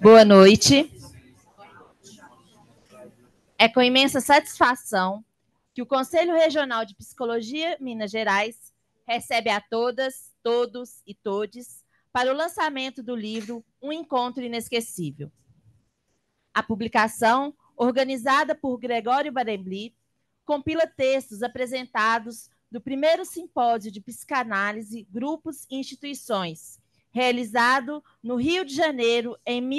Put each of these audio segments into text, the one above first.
Boa noite. É com imensa satisfação que o Conselho Regional de Psicologia Minas Gerais recebe a todas, todos e todes para o lançamento do livro Um Encontro Inesquecível. A publicação, organizada por Gregório Barenblit, compila textos apresentados do primeiro simpósio de psicanálise, grupos e instituições, realizado no Rio de Janeiro em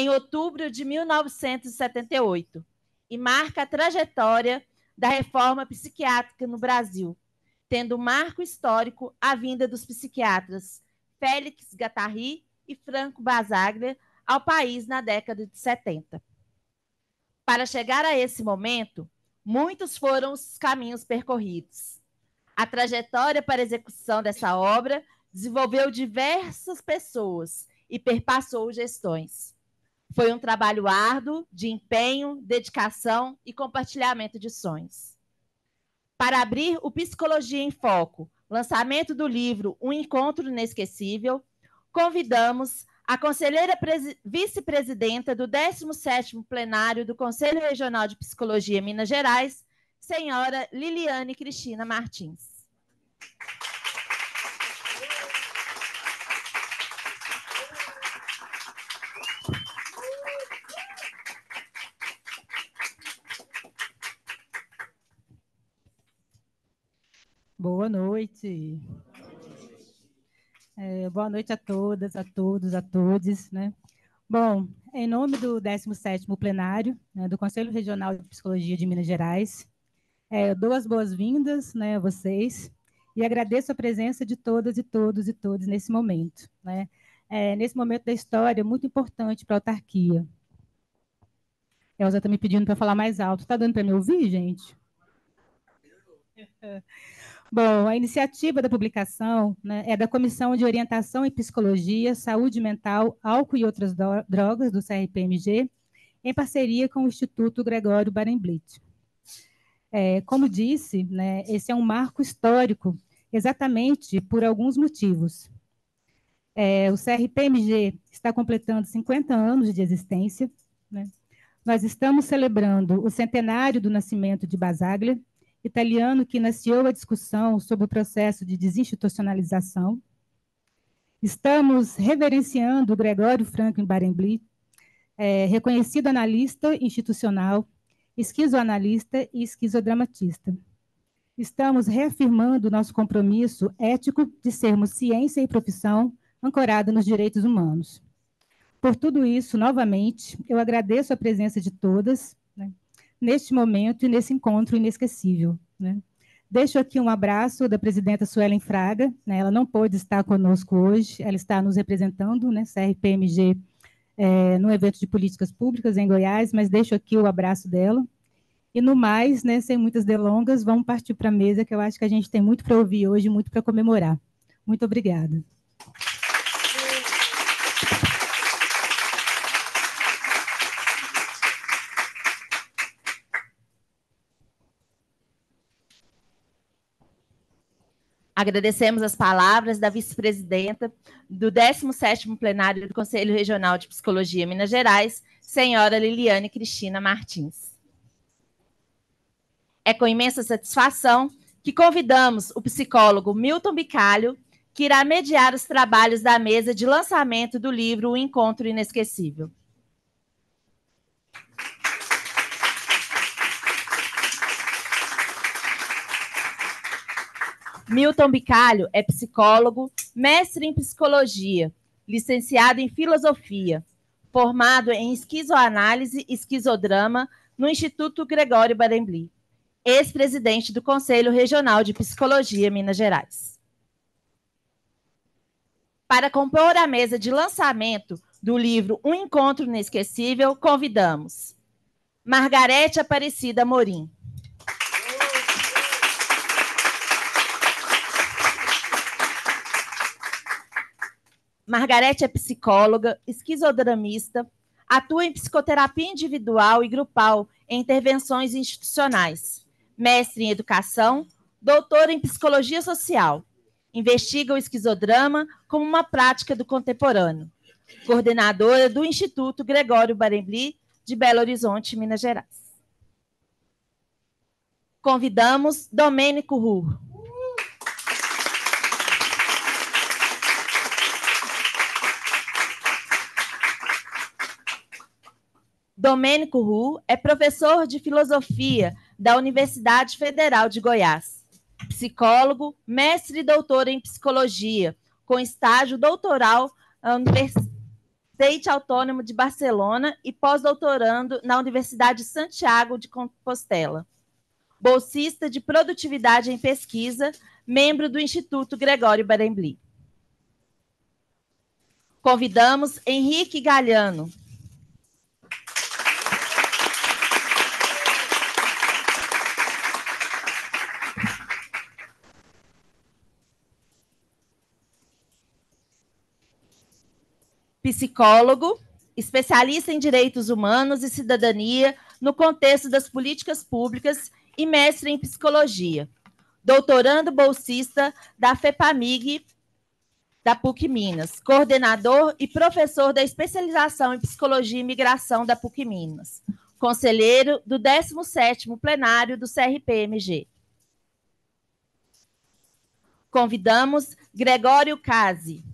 outubro de 1978, e marca a trajetória da reforma psiquiátrica no Brasil, tendo marco histórico a vinda dos psiquiatras Félix Guattari e Franco Basaglia ao país na década de 70. Para chegar a esse momento, muitos foram os caminhos percorridos. A trajetória para a execução dessa obra desenvolveu diversas pessoas e perpassou gestões. Foi um trabalho árduo, de empenho, dedicação e compartilhamento de sonhos. Para abrir o Psicologia em Foco, lançamento do livro Um Encontro Inesquecível, convidamos a conselheira vice-presidenta do 17º plenário do Conselho Regional de Psicologia Minas Gerais, senhora Liliane Cristina Martins. Boa noite. Boa noite a todas, a todos, a todes, né? Bom, em nome do 17º plenário, né, do Conselho Regional de Psicologia de Minas Gerais, eu dou as boas-vindas, né, a vocês e agradeço a presença de todas e todos e todos nesse momento, né? Nesse momento da história muito importante para a autarquia. Elza está me pedindo para falar mais alto. Está dando para me ouvir, gente? Bom, a iniciativa da publicação, né, é da Comissão de Orientação em Psicologia, Saúde Mental, Álcool e Outras Drogas, do CRPMG, em parceria com o Instituto Gregório Barenblit. Como disse, né, esse é um marco histórico, exatamente por alguns motivos. O CRPMG está completando 50 anos de existência, né? Nós estamos celebrando o centenário do nascimento de Basaglia, italiano que iniciou a discussão sobre o processo de desinstitucionalização. Estamos reverenciando Gregório Franklin Barenblit, reconhecido analista institucional, esquizoanalista e esquizodramatista. Estamos reafirmando nosso compromisso ético de sermos ciência e profissão ancorada nos direitos humanos. Por tudo isso, novamente, eu agradeço a presença de todas, né, neste momento e nesse encontro inesquecível, né? Deixo aqui um abraço da presidenta Suelen Fraga, né, ela não pôde estar conosco hoje, ela está nos representando, né, CRPMG, no evento de políticas públicas em Goiás, mas deixo aqui o abraço dela. E no mais, né, sem muitas delongas, vamos partir para a mesa, que eu acho que a gente tem muito para ouvir hoje, muito para comemorar. Muito obrigada. Agradecemos as palavras da vice-presidenta do 17º plenário do Conselho Regional de Psicologia Minas Gerais, senhora Liliane Cristina Martins. É com imensa satisfação que convidamos o psicólogo Milton Bicalho, que irá mediar os trabalhos da mesa de lançamento do livro O Encontro Inesquecível. Milton Bicalho é psicólogo, mestre em psicologia, licenciado em filosofia, formado em esquizoanálise e esquizodrama no Instituto Gregório Barenblit, ex-presidente do Conselho Regional de Psicologia Minas Gerais. Para compor a mesa de lançamento do livro Um Encontro Inesquecível, convidamos Margarete Aparecida Morim. Margarete é psicóloga, esquizodramista, atua em psicoterapia individual e grupal em intervenções institucionais, mestre em educação, doutora em psicologia social. Investiga o esquizodrama como uma prática do contemporâneo. coordenadora do Instituto Gregório Barenbli, de Belo Horizonte, Minas Gerais. Convidamos Domênico Ru. Domênico Ru é professor de filosofia da Universidade Federal de Goiás, psicólogo, mestre e doutor em psicologia, com estágio doutoral na Universidade Autônoma de Barcelona e pós-doutorando na Universidade de Santiago de Compostela. Bolsista de produtividade em pesquisa, membro do Instituto Gregório Barenbli. Convidamos Henrique Galhano. Psicólogo, especialista em direitos humanos e cidadania no contexto das políticas públicas e mestre em psicologia. Doutorando bolsista da FEPAMIG da PUC Minas, coordenador e professor da especialização em psicologia e migração da PUC Minas, conselheiro do 17º plenário do CRPMG. Convidamos Gregório Casi.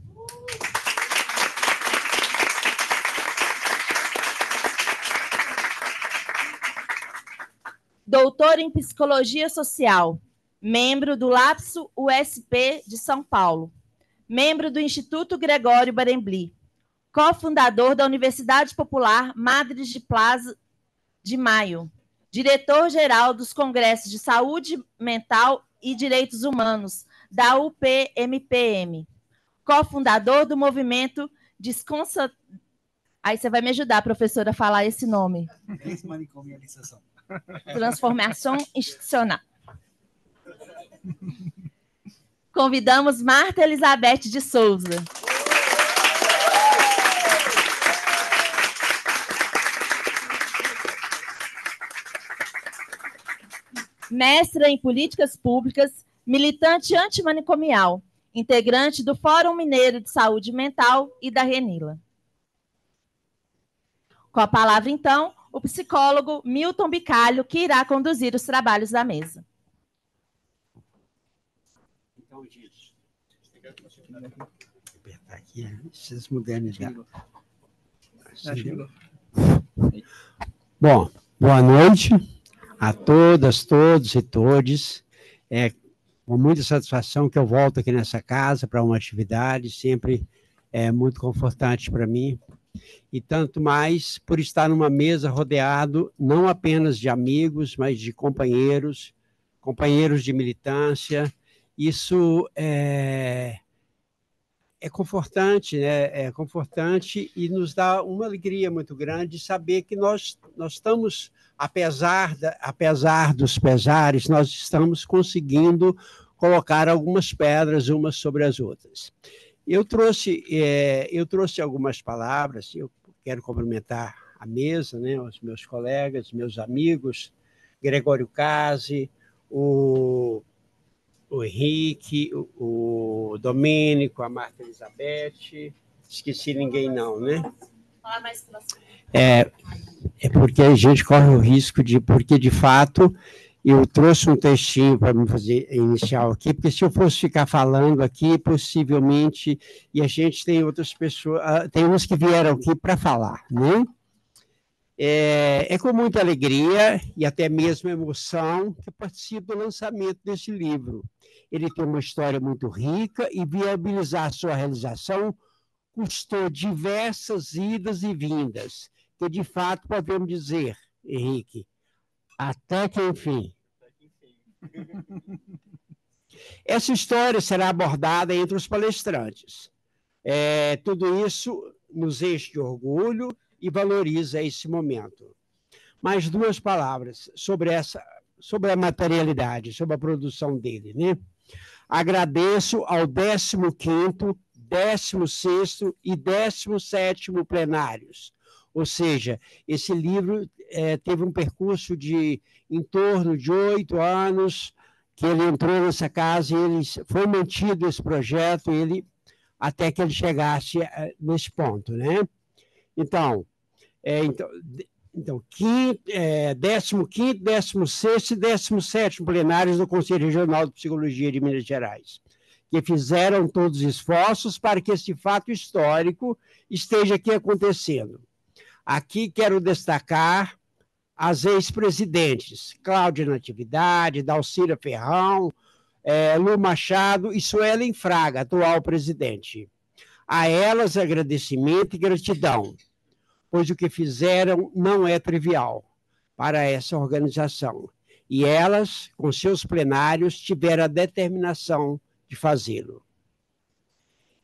Doutor em Psicologia Social, membro do LAPSO USP de São Paulo, membro do Instituto Gregório Barenbli, cofundador da Universidade Popular Madres de Plaza de Maio, diretor-geral dos Congressos de Saúde Mental e Direitos Humanos da UPMPM, cofundador do movimento Desconsa... Aí você vai me ajudar, professora, a falar esse nome. Desmanicomialização. Transformação institucional. Convidamos Marta Elizabeth de Souza. Mestra em Políticas Públicas, militante antimanicomial, integrante do Fórum Mineiro de Saúde Mental e da Renila. Com a palavra, então, o psicólogo Milton Bicalho, que irá conduzir os trabalhos da mesa. Então, gente, vou apertar aqui, vocês modernizar. Bom, boa noite a todas, todos e todes. É com muita satisfação que eu volto aqui nessa casa para uma atividade, sempre é muito confortante para mim. E tanto mais por estar numa mesa rodeado não apenas de amigos, mas de companheiros, companheiros de militância. Isso é confortante, né? É confortante e nos dá uma alegria muito grande de saber que nós estamos, apesar dos pesares, nós estamos conseguindo colocar algumas pedras umas sobre as outras. Eu trouxe algumas palavras, eu quero cumprimentar a mesa, né, os meus colegas, meus amigos, Gregório Casi, o Henrique, o Domênico, a Marta Elizabeth, esqueci ninguém não, né? Fala mais próximo. É porque a gente corre o risco porque de fato eu trouxe um textinho para me fazer inicial aqui, porque se eu fosse ficar falando aqui, possivelmente, e a gente tem outras pessoas, tem uns que vieram aqui para falar, né? É com muita alegria e até mesmo emoção que eu participo do lançamento desse livro. Ele tem uma história muito rica e viabilizar sua realização custou diversas idas e vindas, que de fato podemos dizer, Henrique, até que enfim. Essa história será abordada entre os palestrantes. Tudo isso nos enche de orgulho e valoriza esse momento. Mais duas palavras sobre a materialidade, sobre a produção dele, né? Agradeço ao 15º, 16º e 17º plenários. Ou seja, esse livro teve um percurso de em torno de 8 anos que ele entrou nessa casa e foi mantido esse projeto, ele até que ele chegasse nesse ponto, né? Então, 15º, 16º e 17º plenários do Conselho Regional de Psicologia de Minas Gerais, que fizeram todos os esforços para que esse fato histórico esteja aqui acontecendo. Aqui quero destacar as ex-presidentes, Cláudia Natividade, Dalcira Ferrão, Lu Machado e Suelen Fraga, atual presidente. A elas agradecimento e gratidão, pois o que fizeram não é trivial para essa organização. E elas, com seus plenários, tiveram a determinação de fazê-lo.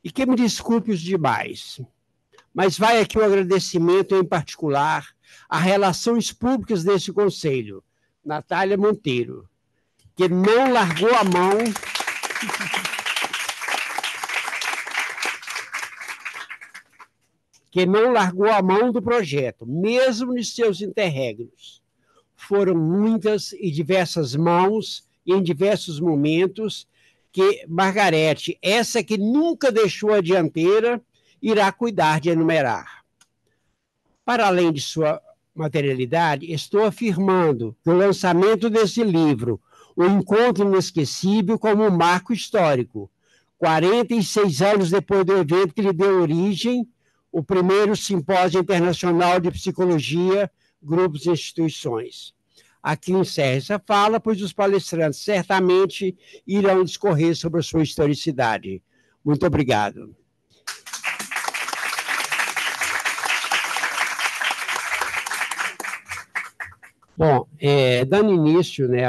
E que me desculpe os demais, mas vai aqui o agradecimento, em particular, a Relações Públicas desse Conselho, Natália Monteiro, que não largou a mão do projeto, mesmo nos seus interregnos. Foram muitas e diversas mãos, e em diversos momentos, que Margarete, essa que nunca deixou a dianteira, irá cuidar de enumerar. Para além de sua materialidade, estou afirmando que o lançamento desse livro, O Encontro Inesquecível, como um marco histórico, 46 anos depois do evento que lhe deu origem, o primeiro Simpósio Internacional de Psicologia, Grupos e Instituições. Aqui encerro essa fala, pois os palestrantes certamente irão discorrer sobre a sua historicidade. Muito obrigado. Bom, dando início, né,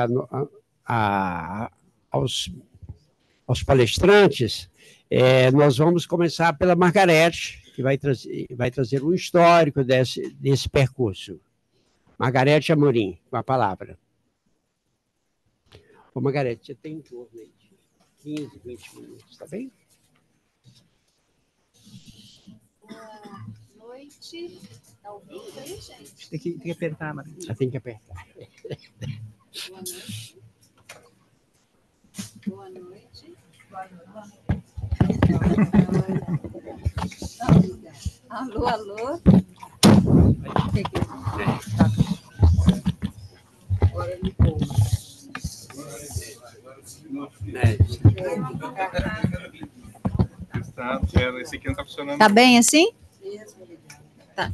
aos palestrantes, nós vamos começar pela Margarete, que vai trazer um histórico desse percurso. Margarete Amorim, com a palavra. Ô, Margarete, você tem em torno aí de 15, 20 minutos, está bem? Boa noite. Está ouvindo aí, gente? Tem que apertar, Margarete. Tem que apertar. Boa noite. Boa noite. Boa noite. Alô, alô. Agora me pouco. Esse aqui não está funcionando. Tá bem assim? Tá.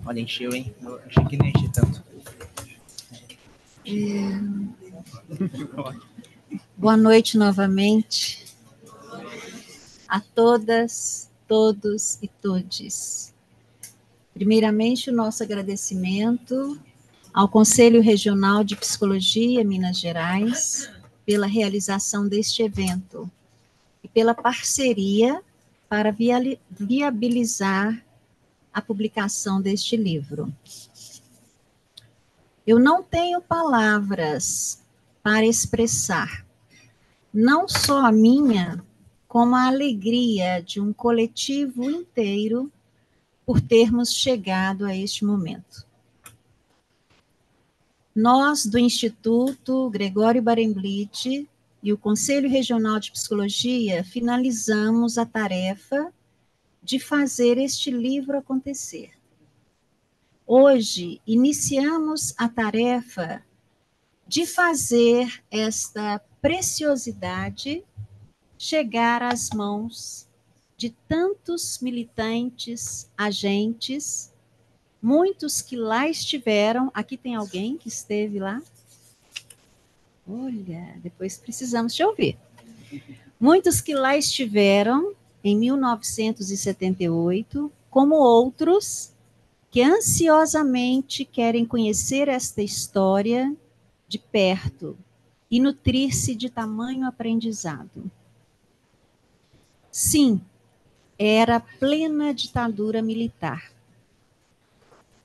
Olha, encheu, hein? Eu achei que não enche tanto. Boa noite novamente a todas, todos e todes. Primeiramente, o nosso agradecimento ao Conselho Regional de Psicologia Minas Gerais pela realização deste evento e pela parceria para viabilizar a publicação deste livro. Eu não tenho palavras para expressar não só a minha, como a alegria de um coletivo inteiro por termos chegado a este momento. Nós, do Instituto Gregório Barenblith e o Conselho Regional de Psicologia, finalizamos a tarefa de fazer este livro acontecer. Hoje, iniciamos a tarefa de fazer esta preciosidade chegar às mãos de tantos militantes, agentes, muitos que lá estiveram. Aqui tem alguém que esteve lá? Olha, depois precisamos te ouvir. Muitos que lá estiveram em 1978, como outros que ansiosamente querem conhecer esta história de perto e nutrir-se de tamanho aprendizado. Sim, era plena ditadura militar.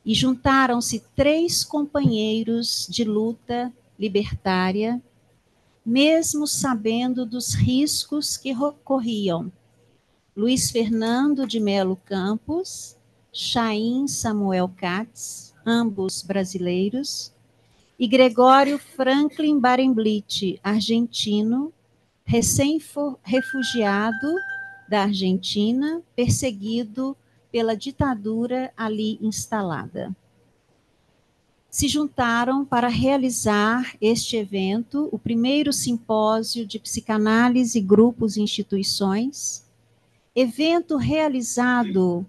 E juntaram-se 3 companheiros de luta libertária, mesmo sabendo dos riscos que corriam, Luiz Fernando de Melo Campos, Chaim Samuel Katz, ambos brasileiros, e Gregório Franklin Barenblit, argentino, recém-refugiado da Argentina, perseguido pela ditadura ali instalada. Se juntaram para realizar este evento, o primeiro simpósio de psicanálise, grupos e instituições, evento realizado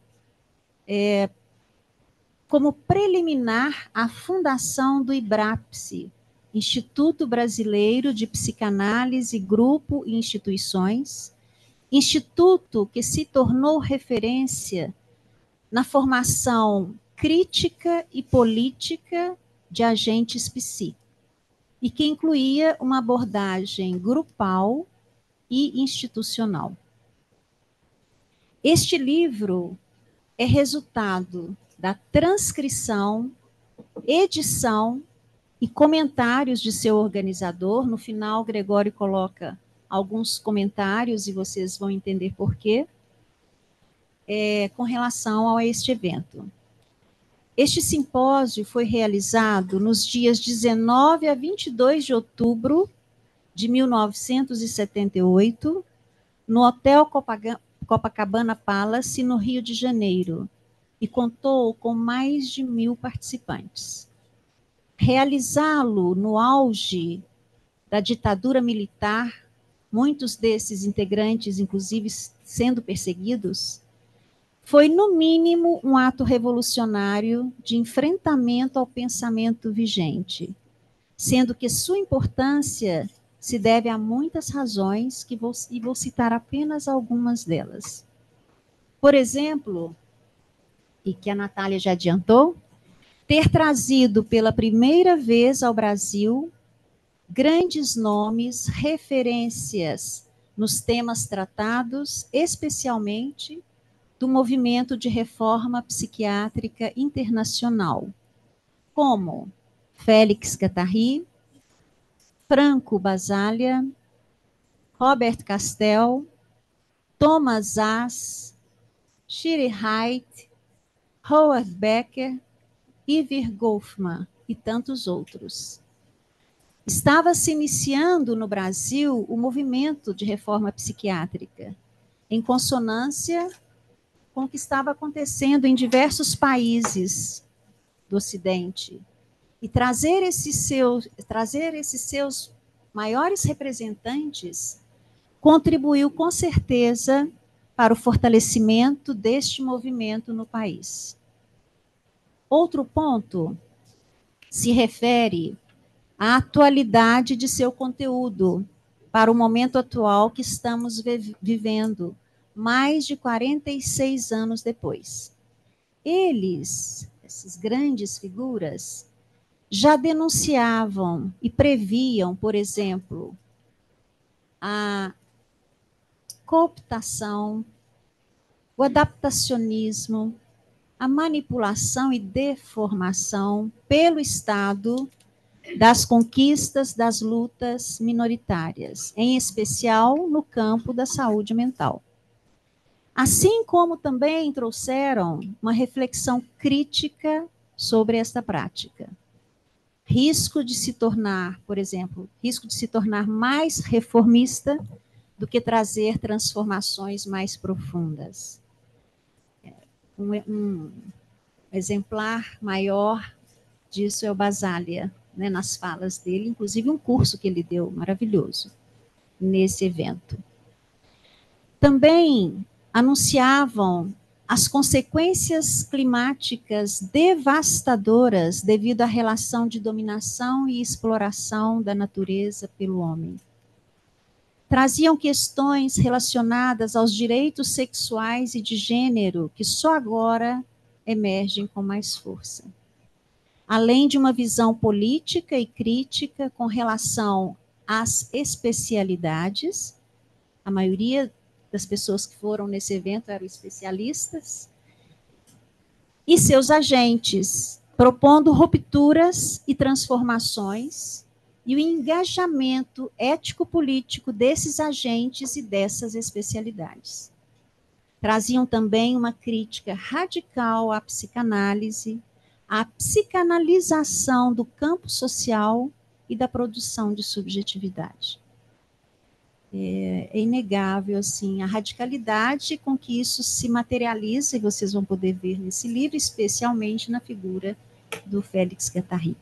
como preliminar à fundação do IBRAPSE, Instituto Brasileiro de Psicanálise, Grupo e Instituições, instituto que se tornou referência na formação crítica e política de agentes psi, e que incluía uma abordagem grupal e institucional. Este livro é resultado da transcrição, edição e comentários de seu organizador. No final, Gregório coloca alguns comentários e vocês vão entender por quê, com relação a este evento. Este simpósio foi realizado nos dias 19 a 22 de outubro de 1978, no Hotel Copacabana Palace, no Rio de Janeiro, e contou com mais de 1.000 participantes. Realizá-lo no auge da ditadura militar, muitos desses integrantes, inclusive, sendo perseguidos, foi, no mínimo, um ato revolucionário de enfrentamento ao pensamento vigente, sendo que sua importância se deve a muitas razões, e vou citar apenas algumas delas. Por exemplo, e que a Natália já adiantou, ter trazido pela primeira vez ao Brasil grandes nomes, referências nos temas tratados, especialmente do movimento de reforma psiquiátrica internacional, como Félix Guattari, Franco Basaglia, Robert Castell, Thomas Szasz, Shiri Haidt, Howard Becker, Iver Goffman e tantos outros. Estava se iniciando no Brasil o movimento de reforma psiquiátrica, em consonância com o que estava acontecendo em diversos países do Ocidente. E trazer esses seus maiores representantes contribuiu com certeza para o fortalecimento deste movimento no país. Outro ponto se refere à atualidade de seu conteúdo para o momento atual que estamos vivendo, mais de 46 anos depois. Eles, essas grandes figuras, já denunciavam e previam, por exemplo, a cooptação, o adaptacionismo, a manipulação e deformação pelo Estado das conquistas das lutas minoritárias, em especial no campo da saúde mental. Assim como também trouxeram uma reflexão crítica sobre esta prática. Risco de se tornar, por exemplo, risco de se tornar mais reformista do que trazer transformações mais profundas. Um exemplar maior disso é o Basaglia, né, nas falas dele, inclusive um curso que ele deu maravilhoso nesse evento. Também anunciavam as consequências climáticas devastadoras devido à relação de dominação e exploração da natureza pelo homem. Traziam questões relacionadas aos direitos sexuais e de gênero que só agora emergem com mais força. Além de uma visão política e crítica com relação às especialidades, a maioria das pessoas que foram nesse evento eram especialistas, e seus agentes, propondo rupturas e transformações, e o engajamento ético-político desses agentes e dessas especialidades. Traziam também uma crítica radical à psicanálise, à psicanalização do campo social e da produção de subjetividade. É inegável, assim, a radicalidade com que isso se materializa, e vocês vão poder ver nesse livro, especialmente na figura do Félix Guattari.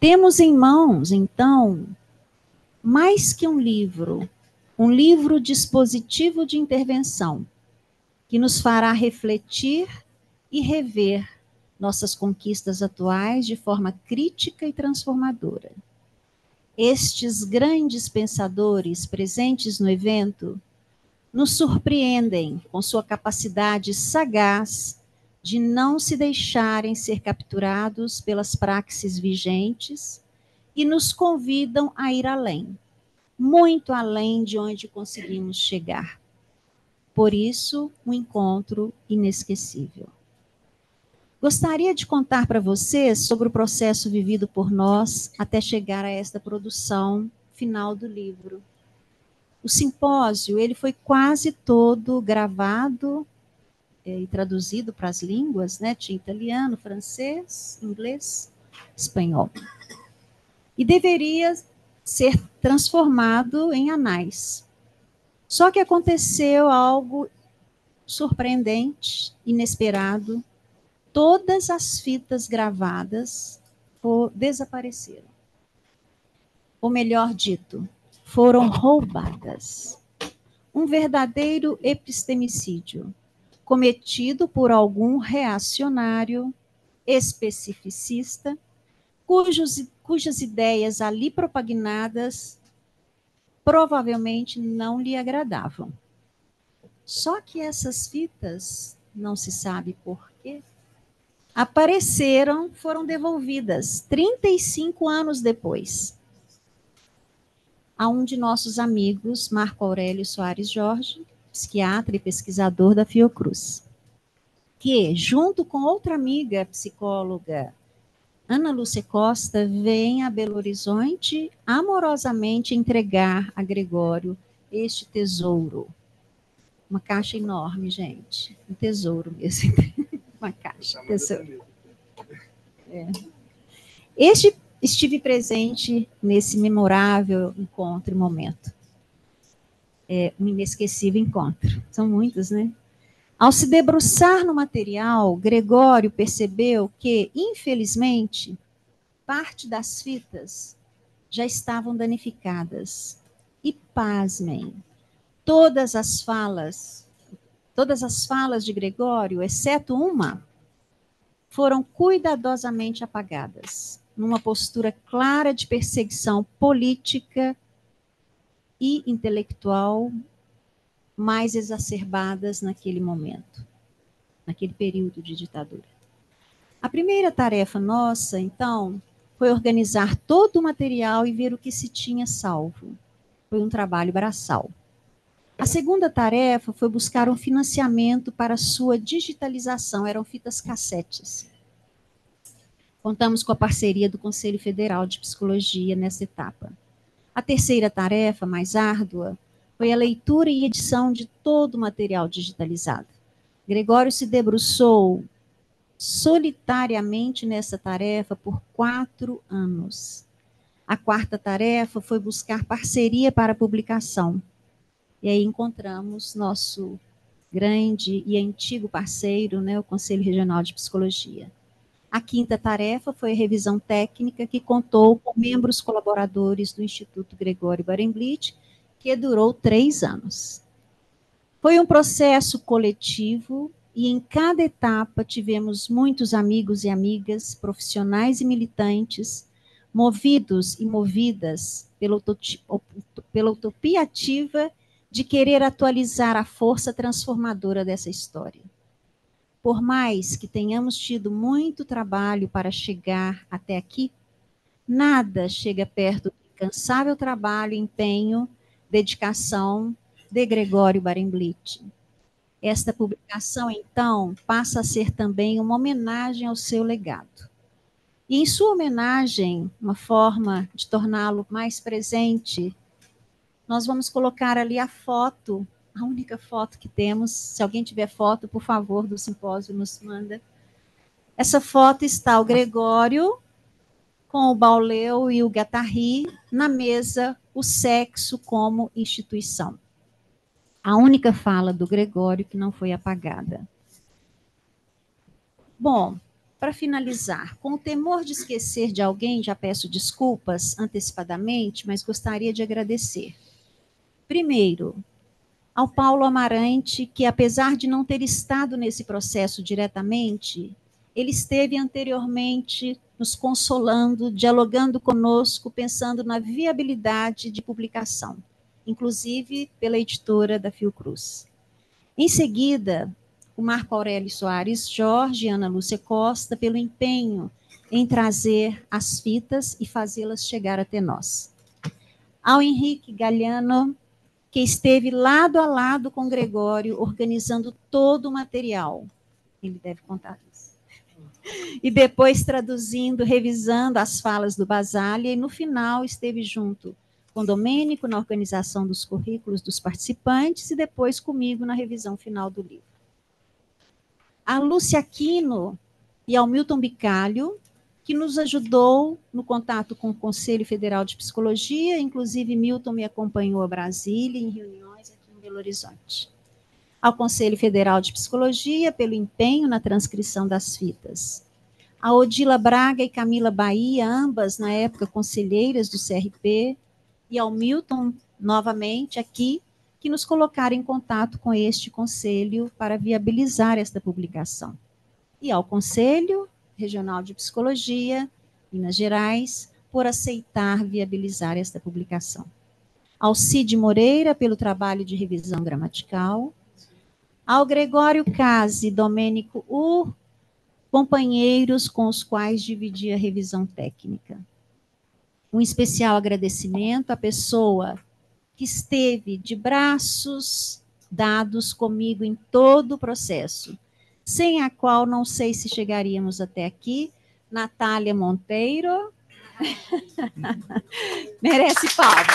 Temos em mãos, então, mais que um livro dispositivo de intervenção, que nos fará refletir e rever nossas conquistas atuais de forma crítica e transformadora. Estes grandes pensadores presentes no evento nos surpreendem com sua capacidade sagaz de não se deixarem ser capturados pelas praxes vigentes e nos convidam a ir além, muito além de onde conseguimos chegar. Por isso, um encontro inesquecível. Gostaria de contar para vocês sobre o processo vivido por nós até chegar a esta produção final do livro. O simpósio, ele foi quase todo gravado e traduzido para as línguas, né? Tinha italiano, francês, inglês, espanhol. E deveria ser transformado em anais. Só que aconteceu algo surpreendente, inesperado. Todas as fitas gravadas desapareceram. Ou melhor dito, foram roubadas. Um verdadeiro epistemicídio, cometido por algum reacionário especificista, cujas ideias ali propagnadas provavelmente não lhe agradavam. Só que essas fitas, não se sabe por quê, apareceram, foram devolvidas 35 anos depois a um de nossos amigos, Marco Aurélio Soares Jorge, psiquiatra e pesquisador da Fiocruz, que, junto com outra amiga psicóloga, Ana Lúcia Costa, vem a Belo Horizonte amorosamente entregar a Gregório este tesouro. Uma caixa enorme, gente. Um tesouro mesmo. Uma caixa. Tesouro. Estive presente nesse memorável encontro e momento. Um inesquecível encontro. São muitos, né? Ao se debruçar no material, Gregório percebeu que, infelizmente, parte das fitas já estavam danificadas. E, pasmem, todas as falas de Gregório, exceto uma, foram cuidadosamente apagadas, numa postura clara de perseguição política e intelectual mais exacerbadas naquele momento, naquele período de ditadura. A primeira tarefa nossa, então, foi organizar todo o material e ver o que se tinha salvo. Foi um trabalho braçal. A segunda tarefa foi buscar um financiamento para sua digitalização, eram fitas cassetes. Contamos com a parceria do Conselho Federal de Psicologia nessa etapa. A terceira tarefa, mais árdua, foi a leitura e edição de todo o material digitalizado. Gregório se debruçou solitariamente nessa tarefa por 4 anos. A quarta tarefa foi buscar parceria para a publicação. E aí encontramos nosso grande e antigo parceiro, né, o Conselho Regional de Psicologia. A quinta tarefa foi a revisão técnica, que contou com membros colaboradores do Instituto Gregório Barenblit, que durou 3 anos. Foi um processo coletivo e em cada etapa tivemos muitos amigos e amigas, profissionais e militantes, movidos e movidas pela utopia ativa de querer atualizar a força transformadora dessa história. Por mais que tenhamos tido muito trabalho para chegar até aqui, nada chega perto do incansável trabalho, empenho, dedicação de Gregório Barenblit. Esta publicação, então, passa a ser também uma homenagem ao seu legado. E em sua homenagem, uma forma de torná-lo mais presente, nós vamos colocar ali a foto a única foto que temos. Se alguém tiver foto, por favor, do simpósio, nos manda. Essa foto está o Gregório com o Bauleu e o Guattari na mesa, o sexo como instituição. A única fala do Gregório que não foi apagada. Bom, para finalizar, com o temor de esquecer de alguém, já peço desculpas antecipadamente, mas gostaria de agradecer. Primeiro, ao Paulo Amarante, que apesar de não ter estado nesse processo diretamente, ele esteve anteriormente nos consolando, dialogando conosco, pensando na viabilidade de publicação, inclusive pela editora da Fiocruz. Em seguida, o Marco Aurélio Soares Jorge e Ana Lúcia Costa, pelo empenho em trazer as fitas e fazê-las chegar até nós. Ao Henrique Galhano, que esteve lado a lado com Gregório, organizando todo o material. Ele deve contar isso. E depois traduzindo, revisando as falas do Basaglia, e no final esteve junto com Domênico na organização dos currículos dos participantes e depois comigo na revisão final do livro. A Lúcia Aquino e ao Milton Bicalho, que nos ajudou no contato com o Conselho Federal de Psicologia, inclusive Milton me acompanhou a Brasília em reuniões aqui em Belo Horizonte. Ao Conselho Federal de Psicologia, pelo empenho na transcrição das fitas. A Odila Braga e Camila Bahia, ambas, na época, conselheiras do CRP, e ao Milton, novamente, aqui, que nos colocaram em contato com este conselho para viabilizar esta publicação. E ao Conselho Regional de Psicologia, Minas Gerais, por aceitar viabilizar esta publicação. Ao Cid Moreira, pelo trabalho de revisão gramatical. Ao Gregório Casi e Domênico Ur, companheiros com os quais dividi a revisão técnica. Um especial agradecimento à pessoa que esteve de braços dados comigo em todo o processo, sem a qual não sei se chegaríamos até aqui, Natália Monteiro. Merece palmas.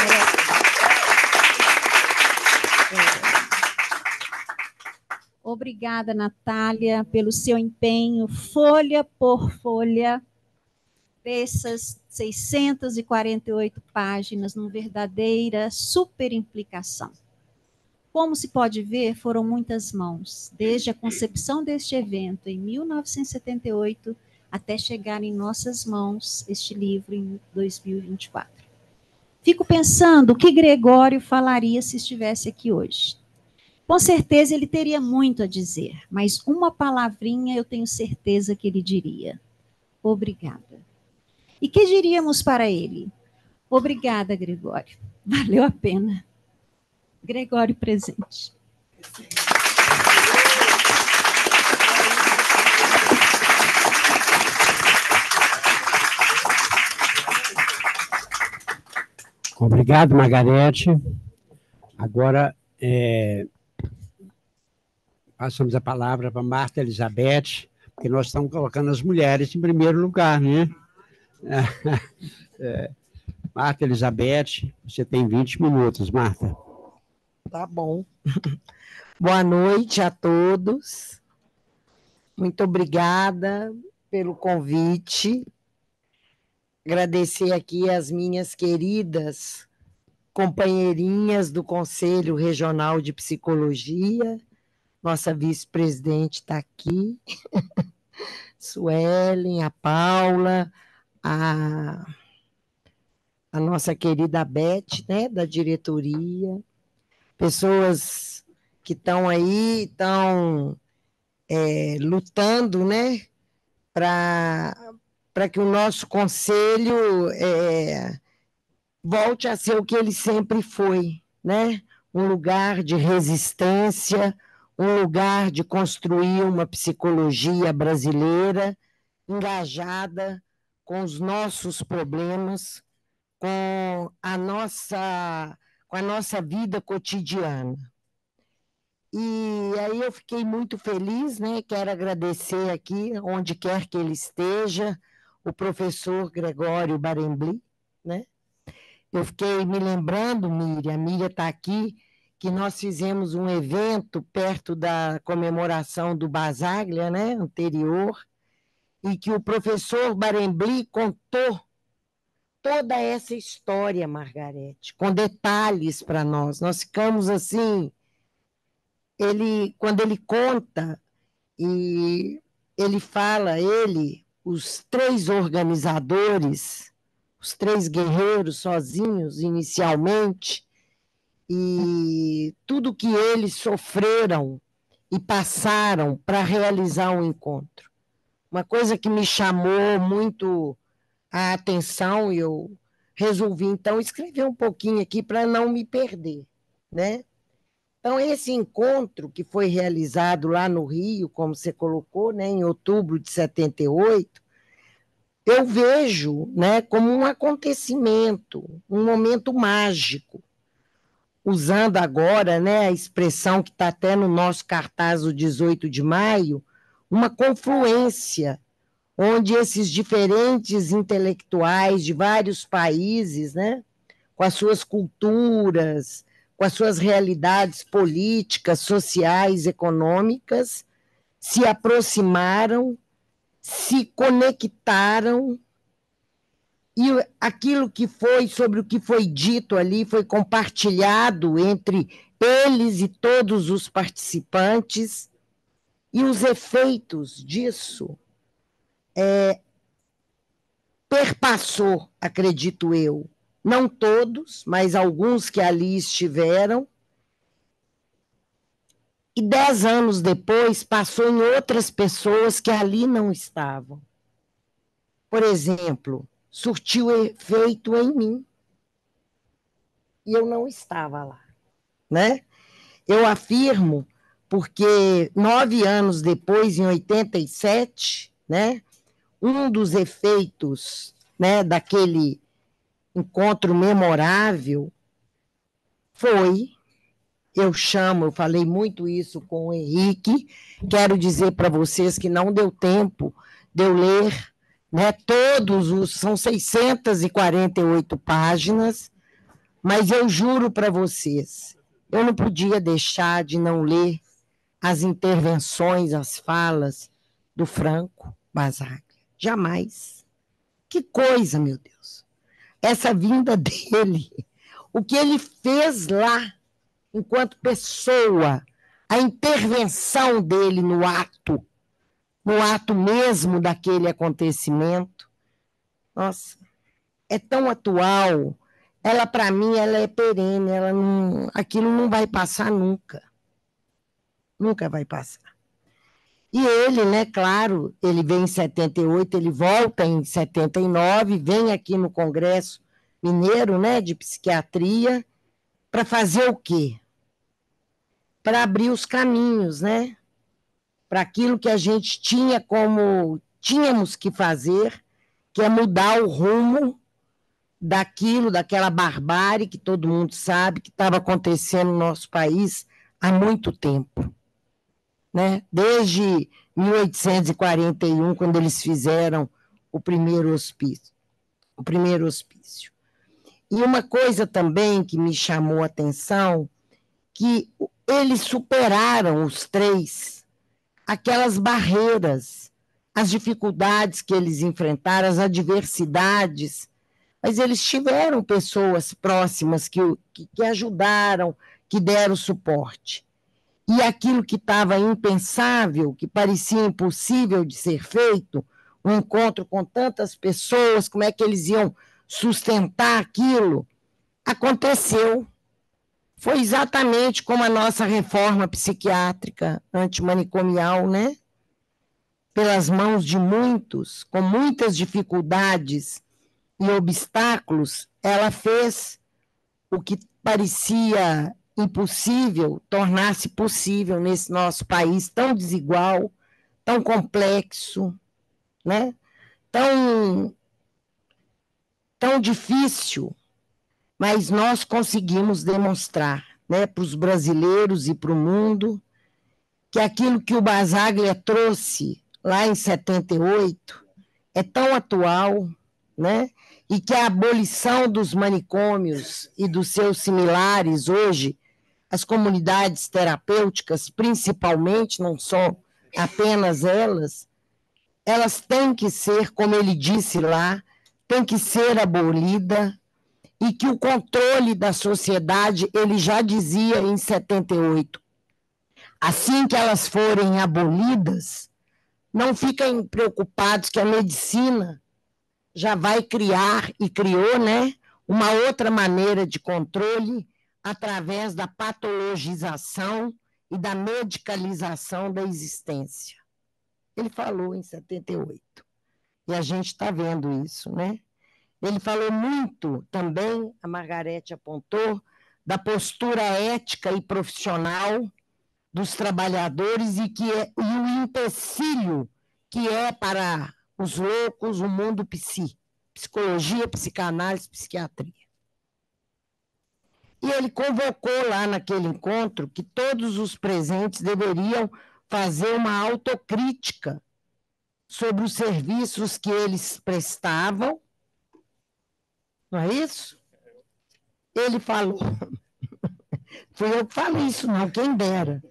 Merece palmas. Obrigada, Natália, pelo seu empenho, folha por folha, dessas 648 páginas, numa verdadeira superimplicação. Como se pode ver, foram muitas mãos, desde a concepção deste evento em 1978 até chegar em nossas mãos este livro em 2024. Fico pensando o que Gregório falaria se estivesse aqui hoje. Com certeza ele teria muito a dizer, mas uma palavrinha eu tenho certeza que ele diria: obrigada. E que diríamos para ele? Obrigada, Gregório. Valeu a pena. Gregório presente. Obrigado, Margarete. Agora, passamos a palavra para Marta Elizabeth, porque nós estamos colocando as mulheres em primeiro lugar, né? Marta Elizabeth, você tem 20 minutos, Marta. Tá bom. Boa noite a todos. Muito obrigada pelo convite. Agradecer aqui as minhas queridas companheirinhas do Conselho Regional de Psicologia. Nossa vice-presidente está aqui. Suelen, a Paula, a nossa querida Beth, né, da diretoria. Pessoas que estão aí, estão lutando, né, para que o nosso conselho volte a ser o que ele sempre foi, né? Um lugar de resistência, um lugar de construir uma psicologia brasileira engajada com os nossos problemas, com a nossa vida cotidiana. E aí eu fiquei muito feliz, né? Quero agradecer aqui, onde quer que ele esteja, o professor Gregório Barembli, né? Eu fiquei me lembrando, Miriam, a Miriam está aqui, que nós fizemos um evento perto da comemoração do Basaglia, né, anterior, e que o professor Barembli contou toda essa história, Margarete, com detalhes para nós. Nós ficamos assim, quando ele conta, e ele fala, os 3 organizadores, os 3 guerreiros sozinhos, inicialmente, e tudo que eles sofreram e passaram para realizar um encontro. Uma coisa que me chamou muito a atenção, e eu resolvi, então, escrever um pouquinho aqui para não me perder, né? Então, esse encontro que foi realizado lá no Rio, como você colocou, né, em outubro de 78, eu vejo, né, como um acontecimento, um momento mágico, usando agora, né, a expressão que está até no nosso cartaz do 18 de maio, uma confluência, onde esses diferentes intelectuais de vários países, né, com as suas culturas, com as suas realidades políticas, sociais, econômicas, se aproximaram, se conectaram, e aquilo que foi, sobre o que foi dito ali, foi compartilhado entre eles e todos os participantes, e os efeitos disso perpassou, acredito eu, não todos, mas alguns que ali estiveram, e 10 anos depois passou em outras pessoas que ali não estavam. Por exemplo, surtiu efeito em mim, e eu não estava lá, né? Eu afirmo porque 9 anos depois, em 87, né, um dos efeitos, né, daquele encontro memorável foi, eu falei muito isso com o Henrique, quero dizer para vocês que não deu tempo de eu ler, né, são 648 páginas, mas eu juro para vocês, eu não podia deixar de não ler as intervenções, as falas do Franco Basaglia. Jamais. Que coisa, meu Deus. Essa vinda dele, o que ele fez lá, enquanto pessoa, a intervenção dele no ato mesmo daquele acontecimento, nossa, é tão atual. Ela, para mim, ela é perene, aquilo não vai passar nunca. Nunca vai passar. E ele, né, claro, ele vem em 78, ele volta em 79, vem aqui no Congresso Mineiro, né, de Psiquiatria, para fazer o quê? Para abrir os caminhos, né? Para aquilo que a gente tínhamos que fazer, que é mudar o rumo daquela barbárie que todo mundo sabe que estava acontecendo no nosso país há muito tempo, né? Desde 1841, quando eles fizeram o primeiro hospício. E uma coisa também que me chamou a atenção, que eles superaram, os 3, aquelas barreiras, as dificuldades que eles enfrentaram, as adversidades, mas eles tiveram pessoas próximas que ajudaram, que deram suporte. E aquilo que estava impensável, que parecia impossível de ser feito, um encontro com tantas pessoas, como é que eles iam sustentar aquilo, aconteceu. Foi exatamente como a nossa reforma psiquiátrica antimanicomial, né? Pelas mãos de muitos, com muitas dificuldades e obstáculos, ela fez o que parecia impossível, tornar-se possível nesse nosso país tão desigual, tão complexo, né? Tão difícil, mas nós conseguimos demonstrar, né, para os brasileiros e para o mundo, que aquilo que o Basaglia trouxe lá em 78 é tão atual, né, e que a abolição dos manicômios e dos seus similares hoje as comunidades terapêuticas, principalmente, não só apenas elas têm que ser, como ele disse lá, tem que ser abolida, e que o controle da sociedade, ele já dizia em 78, assim que elas forem abolidas, não fiquem preocupados que a medicina já vai criar, e criou, né, uma outra maneira de controle através da patologização e da medicalização da existência. Ele falou em 78, e a gente está vendo isso, né? Ele falou muito também, a Margarete apontou, da postura ética e profissional dos trabalhadores e o empecilho que é para os loucos o mundo psicologia, psicanálise, psiquiatria. E ele convocou lá naquele encontro que todos os presentes deveriam fazer uma autocrítica sobre os serviços que eles prestavam. Não é isso? Ele falou, fui eu que falei isso, não, quem dera.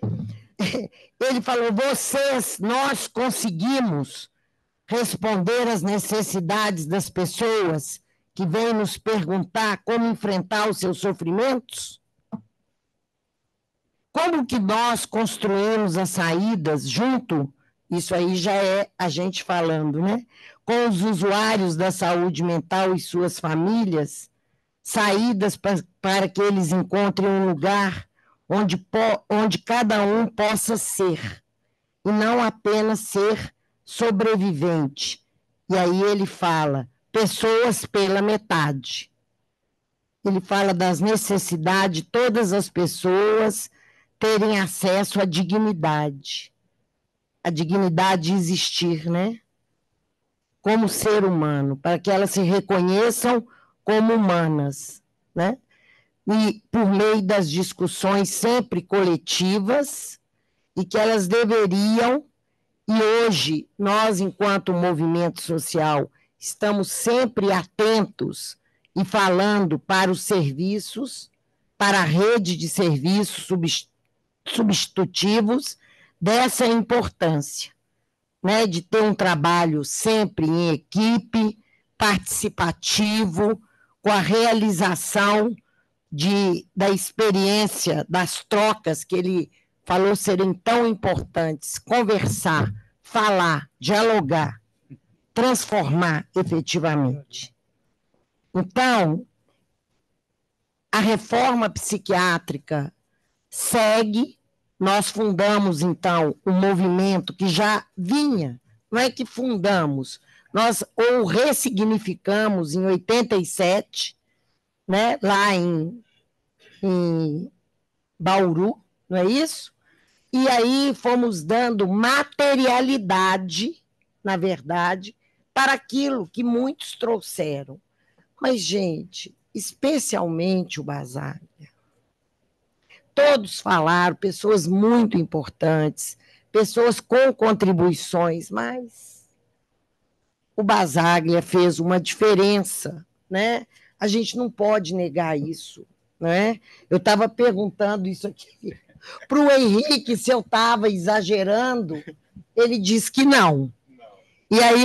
Ele falou, nós conseguimos responder às necessidades das pessoas que vêm nos perguntar como enfrentar os seus sofrimentos? Como que nós construímos as saídas junto, isso aí já é a gente falando, né? Com os usuários da saúde mental e suas famílias, saídas para que eles encontrem um lugar onde cada um possa ser, e não apenas ser sobrevivente. E aí ele fala, pessoas pela metade. Ele fala das necessidades de todas as pessoas terem acesso à dignidade. A dignidade de existir, né? Como ser humano, para que elas se reconheçam como humanas, né? E por meio das discussões sempre coletivas, e que elas deveriam, e hoje nós, enquanto movimento social, estamos sempre atentos e falando para os serviços, para a rede de serviços substitutivos, dessa importância, né, de ter um trabalho sempre em equipe, participativo, com a realização da experiência, das trocas que ele falou serem tão importantes, conversar, falar, dialogar, transformar efetivamente. Então, a reforma psiquiátrica segue. Nós fundamos, então, um movimento que já vinha, não é que fundamos, nós ou ressignificamos em 87, né, lá em Bauru, não é isso? E aí fomos dando materialidade, na verdade, para aquilo que muitos trouxeram. Mas, gente, especialmente o Basaglia, todos falaram, pessoas muito importantes, pessoas com contribuições, mas o Basaglia fez uma diferença, né? A gente não pode negar isso, né? Eu estava perguntando isso aqui para o Henrique se eu estava exagerando, ele disse que não. E aí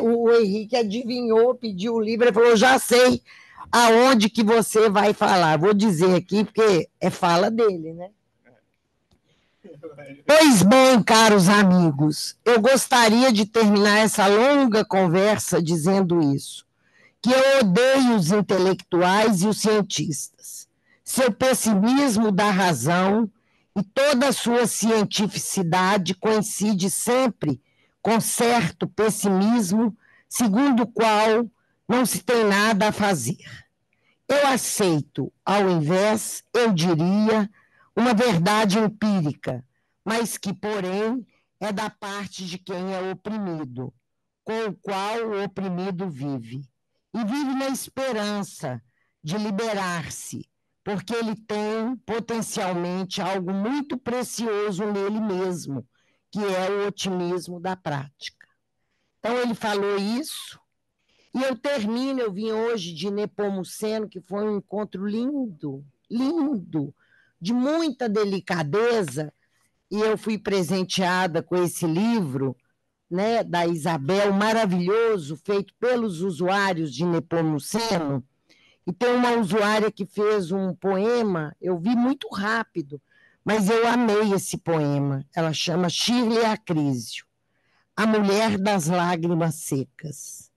o Henrique adivinhou, pediu o livro, ele falou, já sei aonde que você vai falar. Vou dizer aqui, porque é fala dele, né? Pois bem, caros amigos, eu gostaria de terminar essa longa conversa dizendo isso, que eu odeio os intelectuais e os cientistas. Seu pessimismo dá razão e toda a sua cientificidade coincide sempre com certo pessimismo, segundo o qual não se tem nada a fazer. Eu aceito, ao invés, eu diria, uma verdade empírica, mas que, porém, é da parte de quem é oprimido, com o qual o oprimido vive. E vive na esperança de liberar-se, porque ele tem potencialmente algo muito precioso nele mesmo, que é o otimismo da prática. Então, ele falou isso, e eu termino, eu vim hoje de Nepomuceno, que foi um encontro lindo, lindo, de muita delicadeza, e eu fui presenteada com esse livro, né, da Isabel, maravilhoso, feito pelos usuários de Nepomuceno, e tem uma usuária que fez um poema, eu vi muito rápido, mas eu amei esse poema. Ela chama Shirley Acrísio, A Mulher das Lágrimas Secas.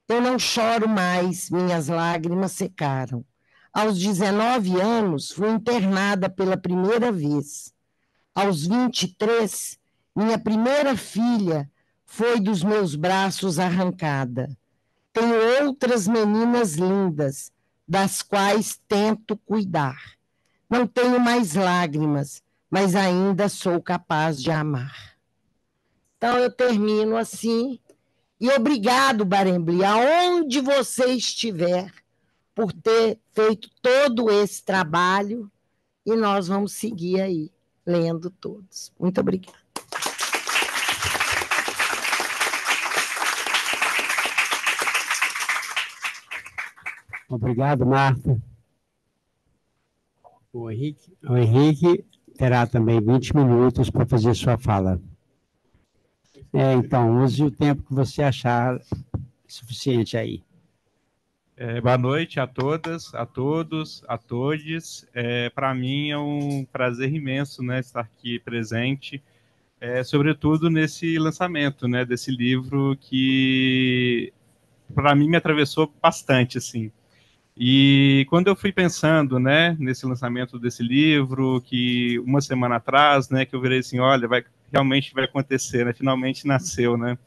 Eu não choro mais, minhas lágrimas secaram. Aos 19 anos, fui internada pela primeira vez. Aos 23, minha primeira filha foi dos meus braços arrancada. Tenho outras meninas lindas, das quais tento cuidar. Não tenho mais lágrimas, mas ainda sou capaz de amar. Então, eu termino assim. E obrigado, Barembli, aonde você estiver, por ter feito todo esse trabalho, e nós vamos seguir aí, lendo todos. Muito obrigada. Obrigado, Marta. O Henrique terá também 20 minutos para fazer sua fala. Então, use o tempo que você achar suficiente aí. Boa noite a todas, a todos, a todes. Para mim é um prazer imenso, né, estar aqui presente, sobretudo nesse lançamento, né, desse livro que, para mim, me atravessou bastante, assim. E quando eu fui pensando, né, nesse lançamento desse livro, que uma semana atrás, né, que eu virei assim, olha, realmente vai acontecer, né, finalmente nasceu, né.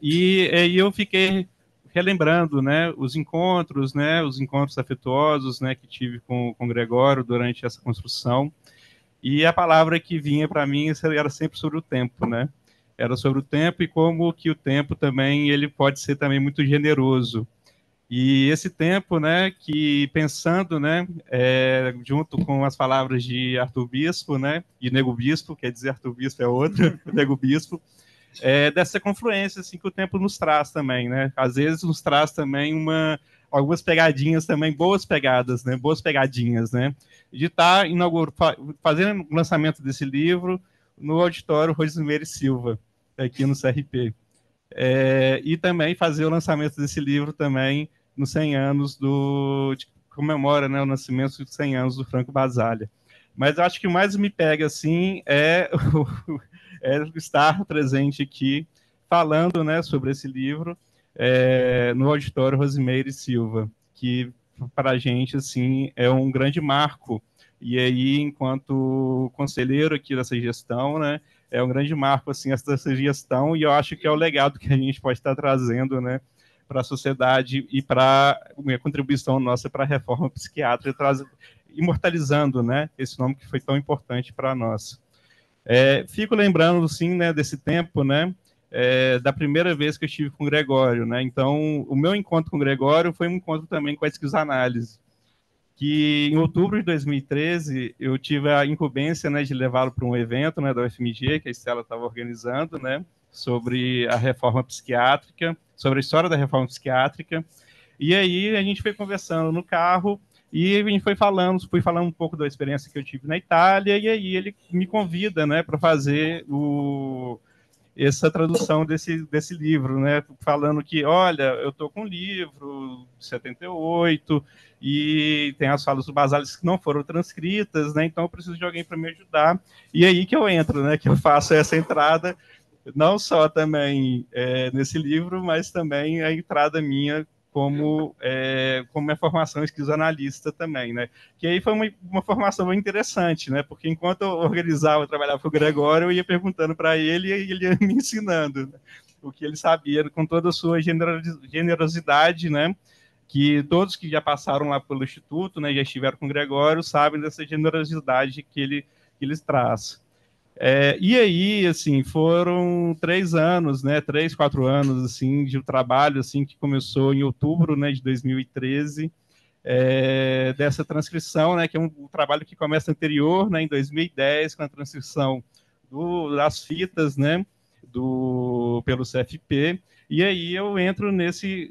E eu fiquei relembrando, né, os encontros afetuosos, né, que tive com o Gregório durante essa construção, e a palavra que vinha para mim era sempre sobre o tempo, né, era sobre o tempo e como que o tempo também, ele pode ser também muito generoso. E esse tempo, né, que pensando, né, junto com as palavras de Arthur Bispo, né, e Nego Bispo, quer dizer, Arthur Bispo é outro, Nego Bispo, dessa confluência assim, que o tempo nos traz também, né, às vezes nos traz também algumas pegadinhas também, boas pegadas, né, boas pegadinhas, né, de estar fazendo o lançamento desse livro no auditório Rosimeire Silva, aqui no CRP. E também fazer o lançamento desse livro também nos 100 anos que comemora, né, o nascimento dos 100 anos do Franco Basaglia. Mas eu acho que o mais me pega assim é estar presente aqui falando, né, sobre esse livro no auditório Rosimeire Silva, que para a gente assim é um grande marco. E aí, enquanto conselheiro aqui dessa gestão, né, é um grande marco assim essa gestão, e eu acho que é o legado que a gente pode estar trazendo, né, para a sociedade e para a contribuição nossa para a reforma psiquiátrica, imortalizando, né, esse nome que foi tão importante para nós. Fico lembrando, sim, né, desse tempo, né, da primeira vez que eu estive com o Gregório, né, então o meu encontro com o Gregório foi um encontro também com a esquizoanálise, que em outubro de 2013 eu tive a incumbência, né, de levá-lo para um evento, né, da UFMG, que a Estela estava organizando, né, sobre a reforma psiquiátrica, sobre a história da reforma psiquiátrica, e aí a gente foi conversando no carro, e a gente fui falando um pouco da experiência que eu tive na Itália, e aí ele me convida, né, para fazer essa tradução desse livro, né, falando que, olha, eu estou com um livro de 78, e tem as falas do Basaglia que não foram transcritas, né, então eu preciso de alguém para me ajudar, e aí que eu entro, né, que eu faço essa entrada, não só também nesse livro, mas também a entrada minha como minha formação esquizoanalista também, né? Que aí foi uma formação bem interessante, né? Porque enquanto eu organizava, eu trabalhava com o Gregório, eu ia perguntando para ele e ele ia me ensinando, né? O que ele sabia, com toda a sua generosidade, né? Que todos que já passaram lá pelo Instituto, né, já estiveram com o Gregório, sabem dessa generosidade que ele traz. E aí, assim, foram 3 anos, né, 3, 4 anos, assim, de um trabalho, assim, que começou em outubro, né, de 2013, dessa transcrição, né, que é um trabalho que começa anterior, né, em 2010, com a transcrição das fitas, né, pelo CFP, e aí eu entro nesse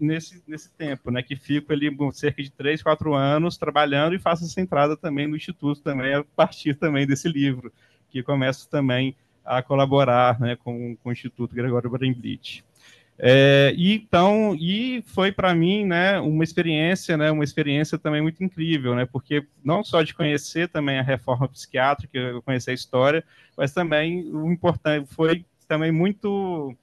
tempo, né, que fico ali cerca de 3, 4 anos trabalhando e faço essa entrada também no Instituto, também a partir também desse livro, que começo também a colaborar, né, com o Instituto Gregório Barenblith. E foi para mim, né, uma experiência também muito incrível, né, porque não só de conhecer também a reforma psiquiátrica, eu conheci a história, mas também o importante foi também muito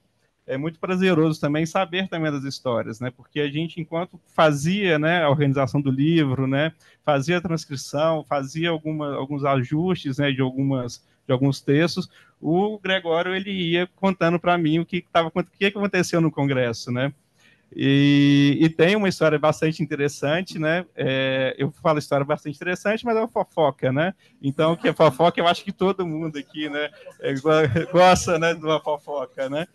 prazeroso também saber também das histórias, né, porque a gente, enquanto fazia, né, a organização do livro, né, fazia a transcrição, fazia alguns ajustes, né, de alguns textos, o Gregório ele ia contando para mim o que aconteceu no Congresso, né? E tem uma história bastante interessante, né? Eu falo história bastante interessante, mas é uma fofoca, né? Então, que é fofoca, eu acho que todo mundo aqui, né, gosta, né, de uma fofoca, né?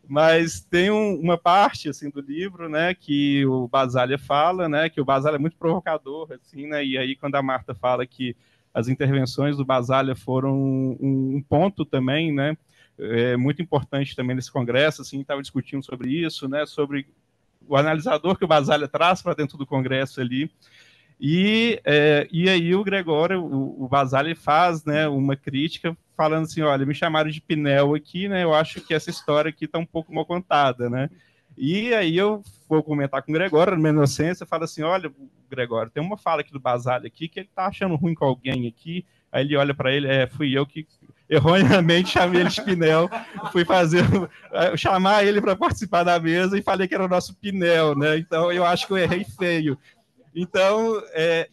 Mas tem uma parte assim do livro, né, que o Basaglia fala, né, que o Basaglia é muito provocador, assim, né? E aí quando a Marta fala que as intervenções do Basaglia foram um ponto também, né, muito importante também nesse congresso, assim, estava discutindo sobre isso, né, sobre o analisador que o Basaglia traz para dentro do congresso ali. E aí o Gregório, o Basaglia faz, né, uma crítica falando assim, olha, me chamaram de Pinel aqui, né, eu acho que essa história aqui está um pouco mal contada, né. E aí eu vou comentar com o Gregório, na minha inocência, falo assim, olha, Gregório, tem uma fala aqui do Basaglia aqui que ele está achando ruim com alguém aqui, aí ele olha para ele, fui eu que erroneamente chamei ele de Pinel, fui chamar ele para participar da mesa e falei que era o nosso Pinel, né, então eu acho que eu errei feio. Então,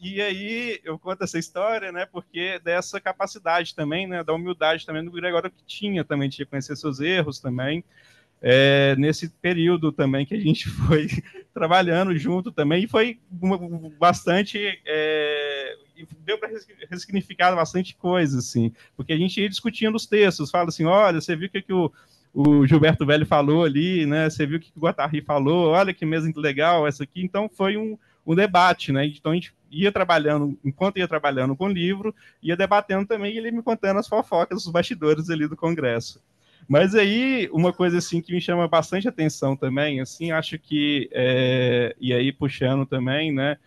e aí eu conto essa história, né, porque dessa capacidade também, né, da humildade também do Gregório que tinha também de reconhecer seus erros também, nesse período também que a gente foi trabalhando junto também, e foi bastante, deu para ressignificar bastante coisa, assim, porque a gente ia discutindo os textos, fala assim, olha, você viu o que o Gilberto Velho falou ali, né, você viu o que o Guattari falou, olha que mesa legal essa aqui, então foi um debate, né? Então a gente ia trabalhando, enquanto ia trabalhando com o livro, ia debatendo também e ele me contando as fofocas, os bastidores ali do Congresso. Mas aí, uma coisa assim que me chama bastante atenção também, assim, acho que, e aí puxando também, né,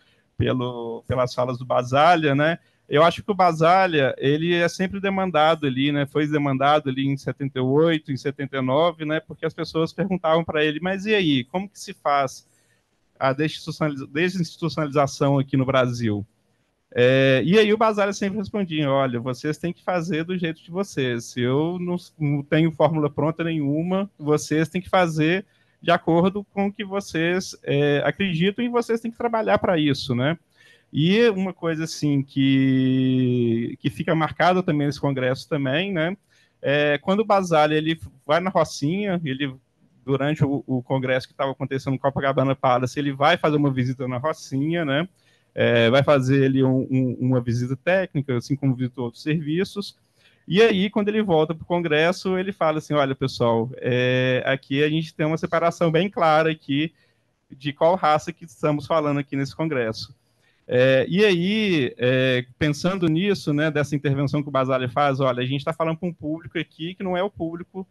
pelas falas do Basaglia, né, eu acho que o Basaglia, ele é sempre demandado ali, né, foi demandado ali em 78, em 79, né, porque as pessoas perguntavam para ele, mas e aí, como que se faz a desinstitucionalização aqui no Brasil? E aí o Basaglia sempre respondia, olha, vocês têm que fazer do jeito de vocês, eu não tenho fórmula pronta nenhuma, vocês têm que fazer de acordo com o que vocês acreditam e vocês têm que trabalhar para isso, né? E uma coisa assim que fica marcada também nesse congresso também, né? Quando o Basaglia ele vai na Rocinha, ele durante o congresso que estava acontecendo no Copacabana Palace, ele vai fazer uma visita na Rocinha, né? Vai fazer ali uma visita técnica, assim como visitou outros serviços. E aí, quando ele volta para o congresso, ele fala assim, olha, pessoal, aqui a gente tem uma separação bem clara aqui de qual raça que estamos falando aqui nesse congresso. E aí, pensando nisso, né, dessa intervenção que o Basaglia faz, olha, a gente está falando para um público aqui que não é o público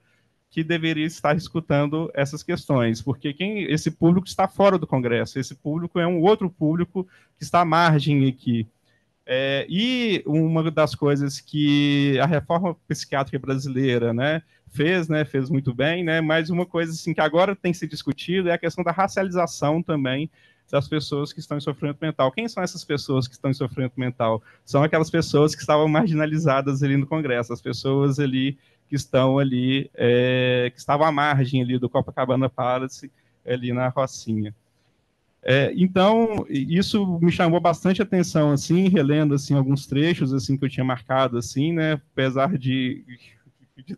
que deveria estar escutando essas questões, porque esse público está fora do Congresso, esse público é um outro público que está à margem aqui. E uma das coisas que a reforma psiquiátrica brasileira, né, fez muito bem, né, mas uma coisa assim, que agora tem que ser discutida é a questão da racialização também das pessoas que estão em sofrimento mental. Quem são essas pessoas que estão em sofrimento mental? São aquelas pessoas que estavam marginalizadas ali no Congresso, as pessoas ali que estão ali, que estavam à margem ali do Copacabana Palace, ali na Rocinha. Então, isso me chamou bastante atenção, assim, relendo assim, alguns trechos assim, que eu tinha marcado, assim, né, apesar de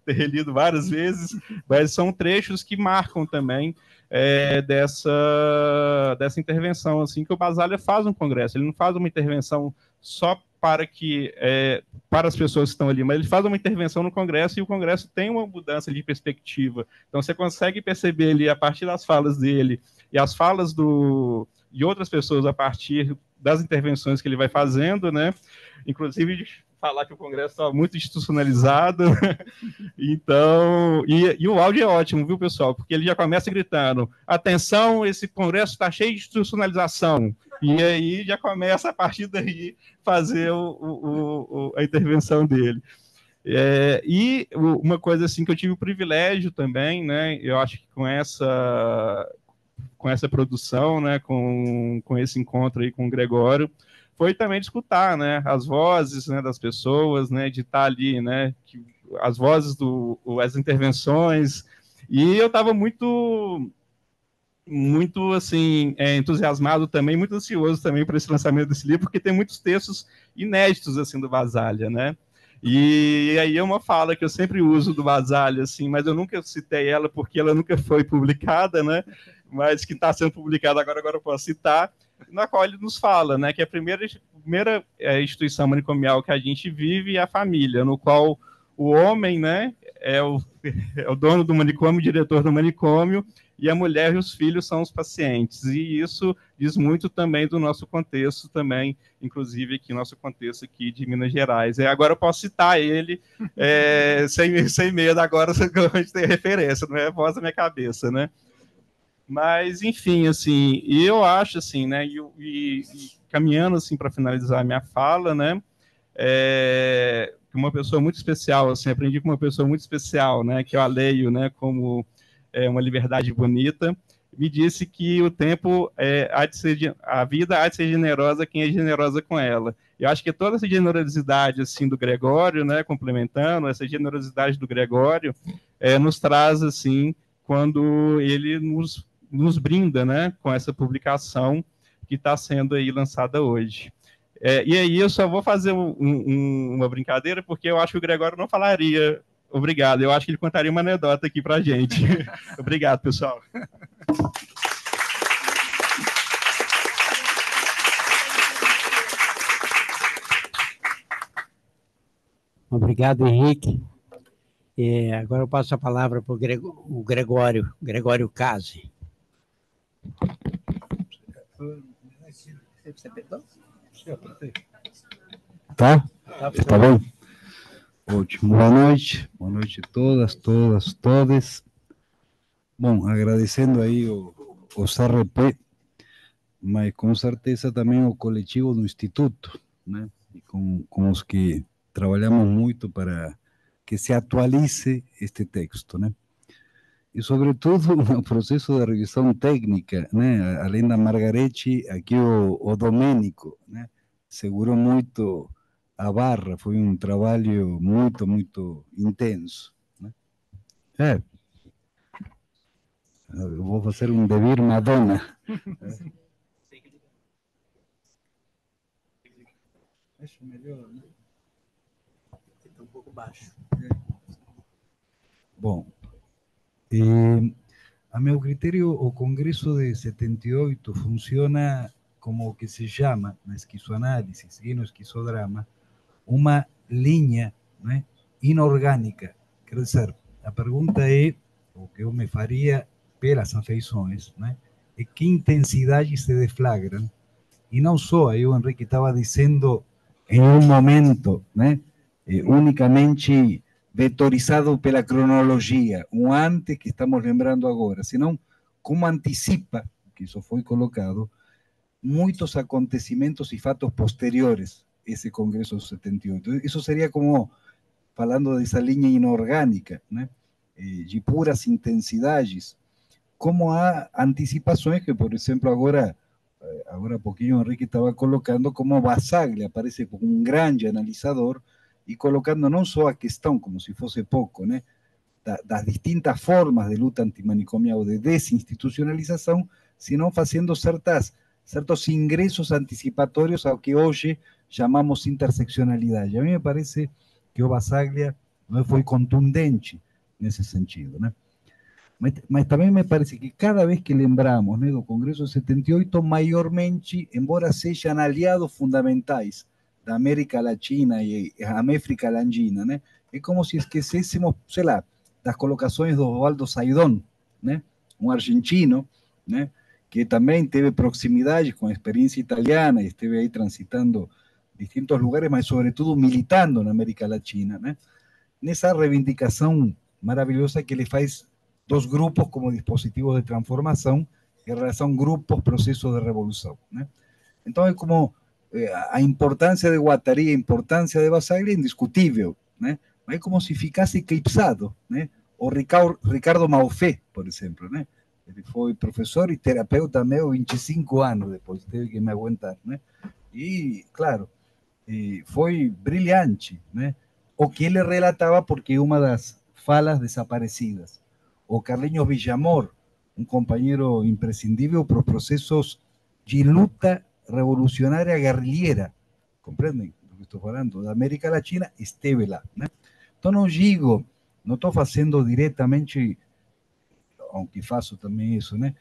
ter relido várias vezes, mas são trechos que marcam também dessa intervenção assim, que o Basaglia faz no Congresso. Ele não faz uma intervenção só para as pessoas que estão ali, mas ele faz uma intervenção no Congresso e o Congresso tem uma mudança de perspectiva. Então, você consegue perceber ali, a partir das falas dele e as falas de outras pessoas a partir das intervenções que ele vai fazendo, né? Inclusive falar que o Congresso estava muito institucionalizado. Então, e o áudio é ótimo, viu, pessoal? Porque ele já começa gritando: atenção, esse Congresso está cheio de institucionalização. E aí já começa, a partir daí, fazer a intervenção dele. E uma coisa assim que eu tive o privilégio também, né? Eu acho que com essa produção, né? Com esse encontro aí com o Gregório, foi também de escutar, né? As vozes, né, das pessoas, né? De estar ali, né? As vozes as intervenções. E eu estava muito assim, entusiasmado também, muito ansioso também por esse lançamento desse livro, porque tem muitos textos inéditos assim do Basaglia, né? E aí é uma fala que eu sempre uso do Basaglia, assim, mas eu nunca citei ela porque ela nunca foi publicada, né? Mas que está sendo publicada agora eu posso citar, na qual ele nos fala, né, que a primeira instituição manicomial que a gente vive é a família, no qual o homem, né, é o dono do manicômio, o diretor do manicômio, e a mulher e os filhos são os pacientes. E isso diz muito também do nosso contexto também, inclusive aqui nosso contexto aqui de Minas Gerais. Agora eu posso citar ele sem medo, agora a gente tem referência, não é voz da minha cabeça, né? Mas, enfim, assim, e eu acho, assim, né, e caminhando, assim, para finalizar a minha fala, né, uma pessoa muito especial, assim, aprendi com uma pessoa muito especial, né, que eu a leio, né, como uma liberdade bonita, me disse que o tempo a vida há de ser generosa quem é generosa com ela. Eu acho que toda essa generosidade, assim, do Gregório, né, complementando, essa generosidade do Gregório, nos traz, assim, quando ele nos brinda, né, com essa publicação que está sendo aí lançada hoje. E aí eu só vou fazer uma brincadeira, porque eu acho que o Gregório não falaria obrigado, eu acho que ele contaria uma anedota aqui para a gente. Obrigado, pessoal. Obrigado, Henrique. Agora eu passo a palavra para o Gregório Casi. Tá? Tá bom? Ótimo. Boa noite a todas. Bom, agradecendo aí o CRP, mas com certeza também o coletivo do Instituto, né? E com os que trabalhamos muito para que se atualize este texto, né? E, sobretudo, no processo de revisão técnica, né? Além da Margarete, aqui o Domênico, né? Segurou muito a barra, foi um trabalho muito intenso, né? Eu vou fazer um devir Madonna. Acho melhor, né? Está um pouco baixo. Bom, a meu critério, o Congresso de 78 funciona como o que se chama, na esquizoanálise e no esquizodrama, uma linha, né, inorgânica. Quer dizer, a pergunta é, o que eu me faria pelas afeições, né, é que intensidades se deflagram, e não só, aí o Henrique estava dizendo, em um momento, né, unicamente vetorizado pela cronologia, um antes que estamos lembrando agora, senão como antecipa, que isso foi colocado, muitos acontecimentos e fatos posteriores esse Congresso de 78. Isso seria como, falando dessa linha inorgânica, né, de puras intensidades, como há antecipações que, por exemplo, agora há pouquinho o Henrique estava colocando como Basaglia aparece como um grande analisador e colocando não só a questão, como se fosse pouco, né, das distintas formas de luta antimanicomial, de desinstitucionalização, senão fazendo certos ingressos antecipatórios ao que hoje chamamos interseccionalidade. A mim me parece que o Basaglia foi contundente nesse sentido, né? Mas também me parece que cada vez que lembramos, né, do Congresso de 78, maiormente, embora sejam aliados fundamentais da América Latina e a América Latina, né, é como se esquecêssemos, sei lá, das colocações do Osvaldo Saidón, né, um argentino, né, que também teve proximidade com a experiência italiana e esteve aí transitando distintos lugares, mas sobretudo militando na América Latina, né? Nessa reivindicação maravilhosa que ele faz dos grupos como dispositivos de transformação em relação a grupos, processos de revolução, né? Então é como a importância de Guattari, a importância de Basaglia é indiscutível, né? Mas é como se ficasse eclipsado, né? O Ricardo Maufé, por exemplo, né? Ele foi professor e terapeuta meu 25 anos depois, teve que me aguentar, né? E, claro, foi brilhante, né? O que ele relatava, porque uma das falas desaparecidas. O Carlinhos Villamor, um companheiro imprescindível para os processos de luta revolucionária guerrilheira, compreendem do que estou falando? Da América Latina, esteve lá, né? Então não digo, não estou fazendo diretamente, aunque faço também isso, né?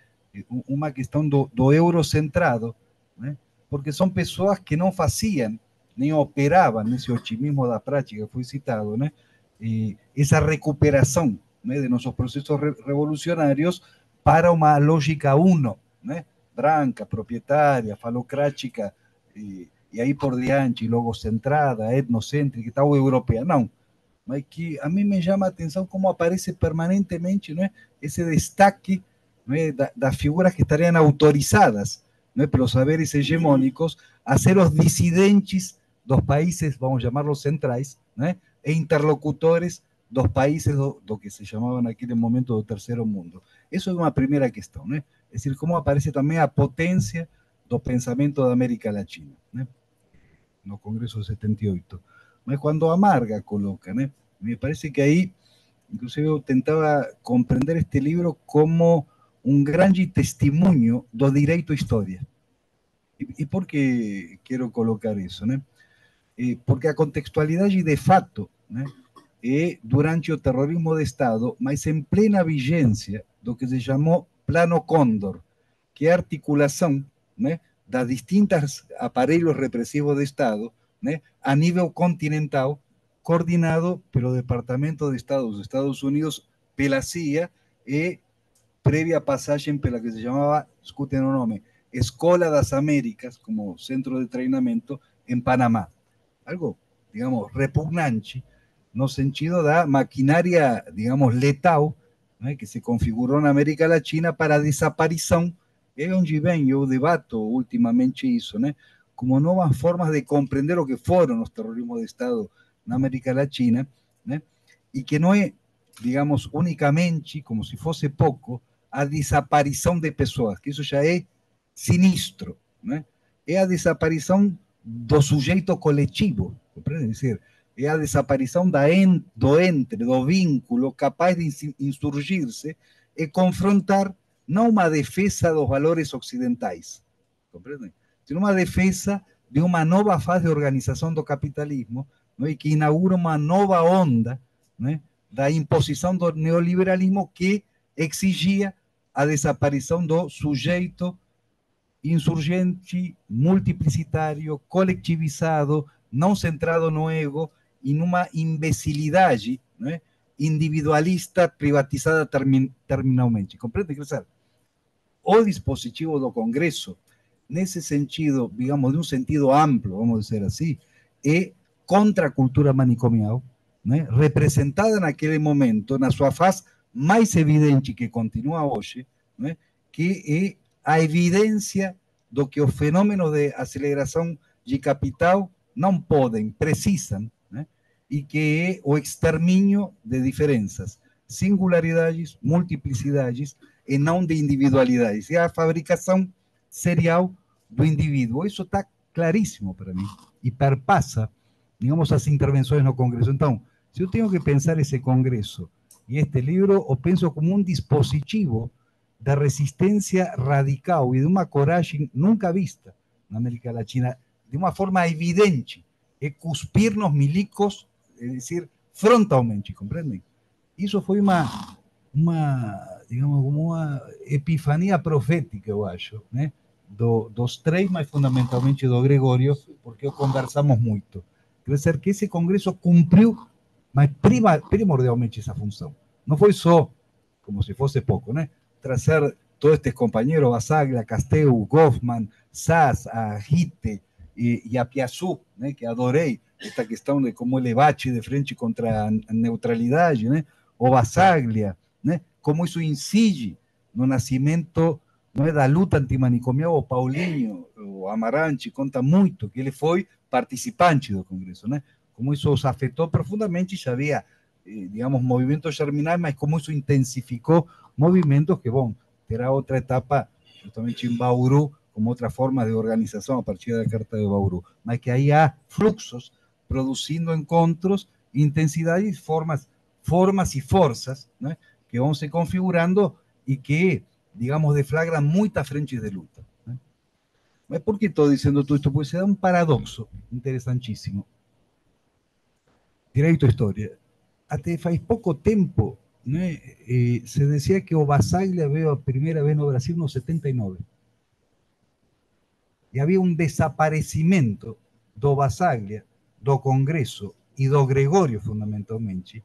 Uma questão do eurocentrado, né? Porque são pessoas que não faziam, nem operavam nesse otimismo da prática que foi citado, né? E essa recuperação, né, de nossos processos revolucionários para uma lógica uno, né? Branca, proprietária, falocrática, e aí por diante, logocentrada, etnocêntrica e tal, europeia. Não, mas que a mim me chama a atenção como aparece permanentemente, né, esse destaque, né, das figuras que estariam autorizadas, né, pelos saberes hegemônicos a ser os dissidentes dos países, vamos chamá-los centrais, né, e interlocutores dos países do que se chamavam naquele momento do terceiro mundo. Isso é uma primeira questão, né? É decir, como aparece também a potência do pensamento da América Latina, né? No Congresso de 78. Mas quando Amarga coloca, né? Me parece que aí, inclusive eu tentava compreender este livro como um grande testemunho do direito à história. E por que quero colocar isso, né? Porque a contextualidade de fato, né, é durante o terrorismo de Estado, mas em plena vigência do que se chamou Plano Cóndor, que é a articulação, né, das distintas aparelhos repressivos de Estado, né, a nível continental, coordenado pelo Departamento de Estado dos Estados Unidos, pela CIA, e prévia passagem pela que se chamava, escutem o nome, Escola das Américas, como centro de treinamento, em Panamá. Algo, digamos, repugnante, no sentido da maquinaria, digamos, letal, né, que se configurou na América Latina para a desaparição. É onde vem, eu debato ultimamente isso, né, como novas formas de compreender o que foram os terrorismos de Estado na América Latina, né, e que não é, digamos, unicamente, como se fosse pouco, a desaparição de pessoas, que isso já é sinistro, né, é a desaparição do sujeito coletivo, compreende? É dizer, é a desaparição do vínculo capaz de insurgir-se e confrontar não uma defesa dos valores ocidentais, compreende? Sino uma defesa de uma nova fase de organização do capitalismo, não é? Que inaugura uma nova onda, né, da imposição do neoliberalismo que exigia a desaparição do sujeito insurgente, multiplicitário, colectivizado, não centrado no ego e numa imbecilidade, né, individualista privatizada terminalmente. Compreende? Quer dizer, o dispositivo do Congresso, nesse sentido, digamos, de um sentido amplo, vamos dizer assim, é contra a cultura manicomial, né, representada naquele momento, na sua face mais evidente que continua hoje, né, que é a evidência do que os fenômenos de aceleração de capital não podem, precisam, né? E que é o extermínio de diferenças, singularidades, multiplicidades e não de individualidades. É a fabricação serial do indivíduo. Isso está claríssimo para mim e perpassa, digamos, as intervenções no Congresso. Então, se eu tenho que pensar esse Congresso e este livro, eu penso como um dispositivo da resistência radical e de uma coragem nunca vista na América Latina, de uma forma evidente, é cuspir nos milicos, é dizer, frontalmente, compreendem? Isso foi digamos, uma epifania profética, eu acho, né? Dos três, mas fundamentalmente do Gregório, porque conversamos muito. Quer dizer que esse Congresso cumpriu, mas primordialmente essa função. Não foi só, como se fosse pouco, né, trazer todos estes companheiros, Basaglia, Casteu, Goffman, Sass, a Hitte, e a Piaçu, né, que adorei, esta questão de como ele bate de frente contra a neutralidade, né, o Basaglia, né, como isso incide no nascimento, não é, da luta antimanicomial. O Paulinho, o Amarante, conta muito que ele foi participante do Congresso, né, como isso os afetou profundamente. Já havia, digamos, movimentos germinais, mas como isso intensificou movimentos que, bom, terá outra etapa justamente em Bauru, como outra forma de organização a partir da Carta de Bauru, mas que aí há fluxos produzindo encontros, intensidades, formas e forças, né, que vão se configurando e que, digamos, deflagram muitas frentes de luta, né? Mas por que estou dizendo tudo isto? Porque se dá um paradoxo interessantíssimo. Direito à história. Até faz pouco tempo, né, se dizia que o Basaglia veio a primeira vez no Brasil no 79. E havia um desaparecimento do Basaglia, do Congresso e do Gregório, fundamentalmente,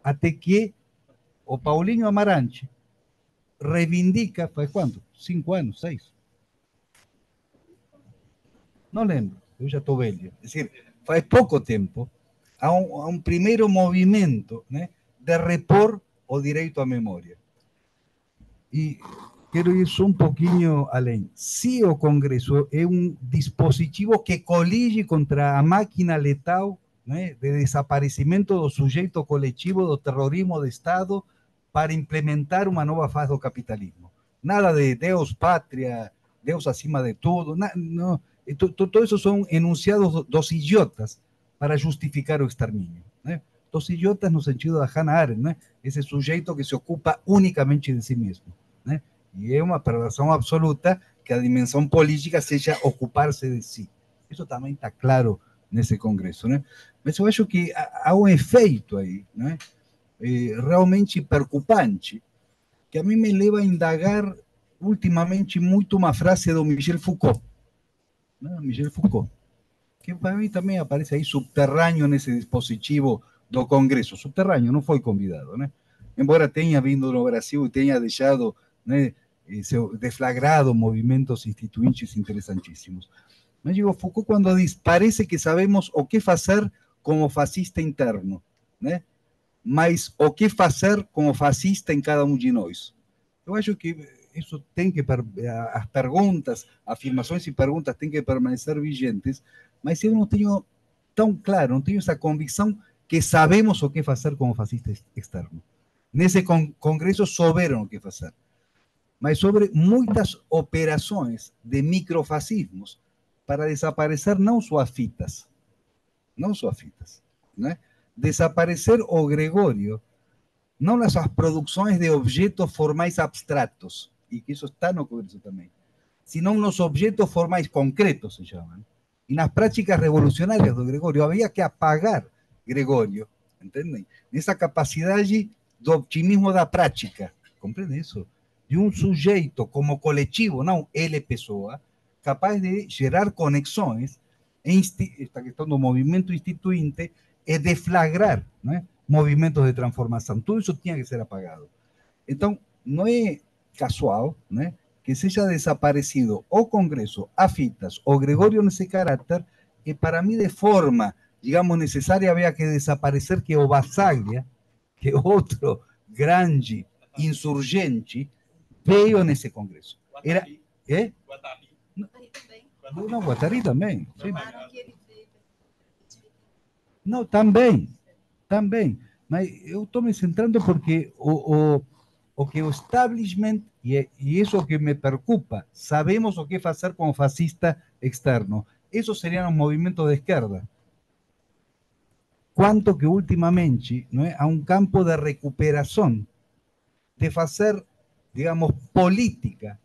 até que o Paulinho Amarante reivindica, faz quanto? 5 anos, 6? Não lembro, eu já estou velho. É dizer, faz pouco tempo, há um primeiro movimento, né, de repor o direito à memória. E quero ir só um pouquinho além. Se o Congresso é um dispositivo que colige contra a máquina letal, né, de desaparecimento do sujeito coletivo, do terrorismo de Estado, para implementar uma nova fase do capitalismo. Nada de Deus, pátria, Deus acima de tudo. Não, todo isso são enunciados dos idiotas para justificar o extermínio, né? Dos idiotas no sentido da Hannah Arendt, né? Esse sujeito que se ocupa unicamente de si mesmo, né? E é uma perversão absoluta que a dimensão política seja ocupar-se de si. Isso também está claro nesse Congresso, né? Mas eu acho que há um efeito aí, né, realmente preocupante, que a mim me leva a indagar ultimamente muito uma frase do Michel Foucault, né? Michel Foucault, que para mim também aparece aí subterrâneo nesse dispositivo do Congresso. Subterrâneo, não foi convidado, né? Embora tenha vindo no Brasil e tenha deixado, né, deflagrado movimentos instituintes interessantíssimos. Mas digo, Foucault quando diz, parece que sabemos o que fazer como fascista interno, né? Mas o que fazer como fascista em cada um de nós. Eu acho que isso tem que, as perguntas, afirmações e perguntas têm que permanecer vigentes, mas eu não tenho tão claro, não tenho essa convicção que sabemos o que fazer como fascista externo. Nesse Congresso souberam o que fazer, mas sobre muitas operações de microfascismos para desaparecer não suas fitas, né? Desaparecer o Gregório, não nas suas produções de objetos formais abstratos, e que isso está no Congresso também, senão nos objetos formais concretos, se chamam. E nas práticas revolucionárias do Gregório, havia que apagar Gregório, entendem? Nessa capacidade do optimismo da prática, compreende isso? De um sujeito como coletivo, não ele pessoa, capaz de gerar conexões, esta questão do movimento instituinte, é deflagrar, né, movimentos de transformação. Tudo isso tinha que ser apagado. Então, não é casual, né, que seja desaparecido o Congresso, a fitas, o Gregório nesse caráter, e para mim, de forma, digamos, necessária, havia que desaparecer que o Basaglia, que é outro grande insurgente, veio nesse Congresso. Era, é? Não, Guattari também. Sim. Não, também. Mas eu estou me centrando porque o que o establishment, e isso é o que me preocupa, sabemos o que fazer com o fascista externo. Isso seriam os movimentos de esquerda. Quanto que ultimamente, não é, há um campo de recuperação, de fazer, digamos, política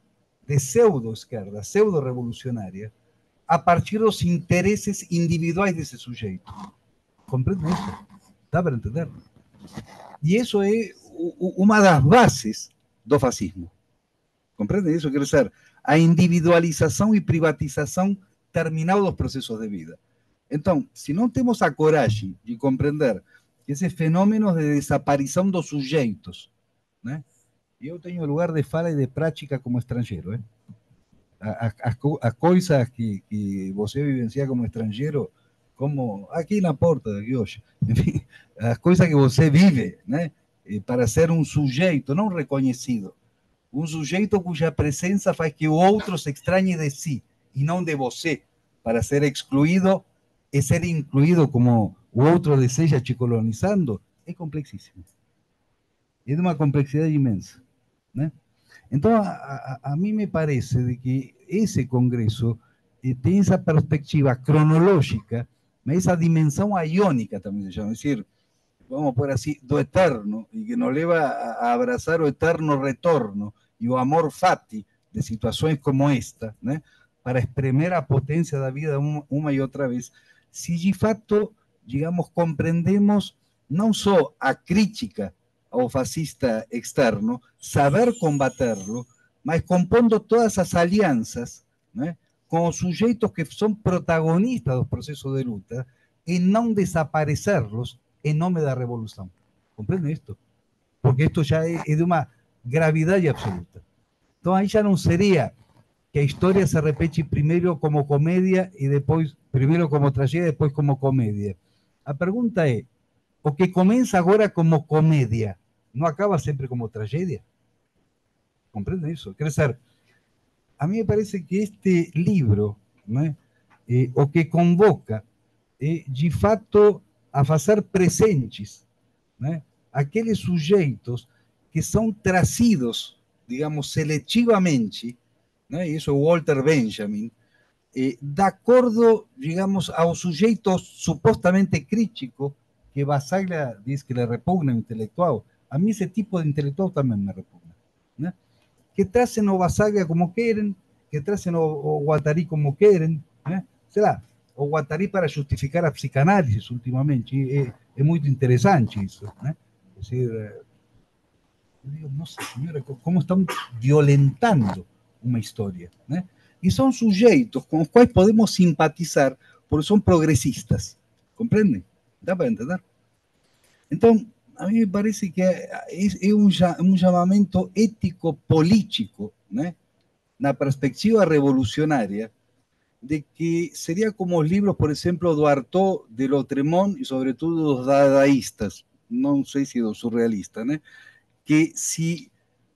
de pseudo-esquerda, pseudo-revolucionária, a partir dos interesses individuais desse sujeito. Compreende isso? Dá para entender? E isso é uma das bases do fascismo. Compreende isso? Quer dizer, a individualização e privatização terminal dos processos de vida. Então, se não temos a coragem de compreender que esses fenômenos de desaparição dos sujeitos, né? Eu tenho lugar de fala e de prática como estrangeiro, as coisas que você vivencia como estrangeiro, como aqui na porta aqui hoje, enfim, as coisas que você vive, né, para ser um sujeito não reconhecido, um sujeito cuja presença faz que o outro se estranhe de si e não de você, para ser excluído e ser incluído como o outro deseja te colonizando, é complexíssimo. É de uma complexidade imensa, né? Então, a mí me parece de que ese Congreso tem esa perspectiva cronológica, esa dimensión iónica también se llama, es decir, vamos por así, do eterno, y que nos lleva a abrazar o eterno retorno y o amor fati de situaciones como esta, ¿no? Para espremer a potencia da vida una y otra vez, si de facto, digamos, comprendemos no solo a crítica ao fascista externo, saber combaterlo, mas compondo todas as alianças, né, com os sujeitos que são protagonistas dos processos de luta, e não desaparecerlos em nome da revolução. Compreende isto? Porque isto já é de uma gravidade absoluta. Então aí já não seria que a história se repete primeiro como comédia e depois, primeiro como tragédia e depois como comédia. A pergunta é, o que começa agora como comédia, não acaba sempre como tragédia? Compreende isso? Quer dizer, a mim me parece que este livro, né, o que convoca é, de fato, a fazer presentes, né, aqueles sujeitos que são trazidos, digamos, seletivamente, né, isso é o Walter Benjamin, de acordo, digamos, aos sujeitos supostamente críticos que Basaglia diz que le repugna o intelectual. A mí ese tipo de intelectual también me repugna, ¿no? Que tracen o Basaglia como quieren, que tracen o Guattari como quieren, ¿no? Será, o Guattari para justificar a psicanálisis últimamente, es muy interesante eso, ¿no? Es decir, digo, no sé, señora, cómo están violentando una historia, ¿no? Y son sujetos con los cuales podemos simpatizar porque son progresistas, ¿comprenden? ¿Dá para entender? Entonces, a mí me parece que es un llamamiento ético-político, ¿no? Na perspectiva revolucionaria, de que sería como los libros, por ejemplo, do Artaud, de Lautréamont y sobre todo los dadaístas, no sé si los surrealistas, ¿no? Que si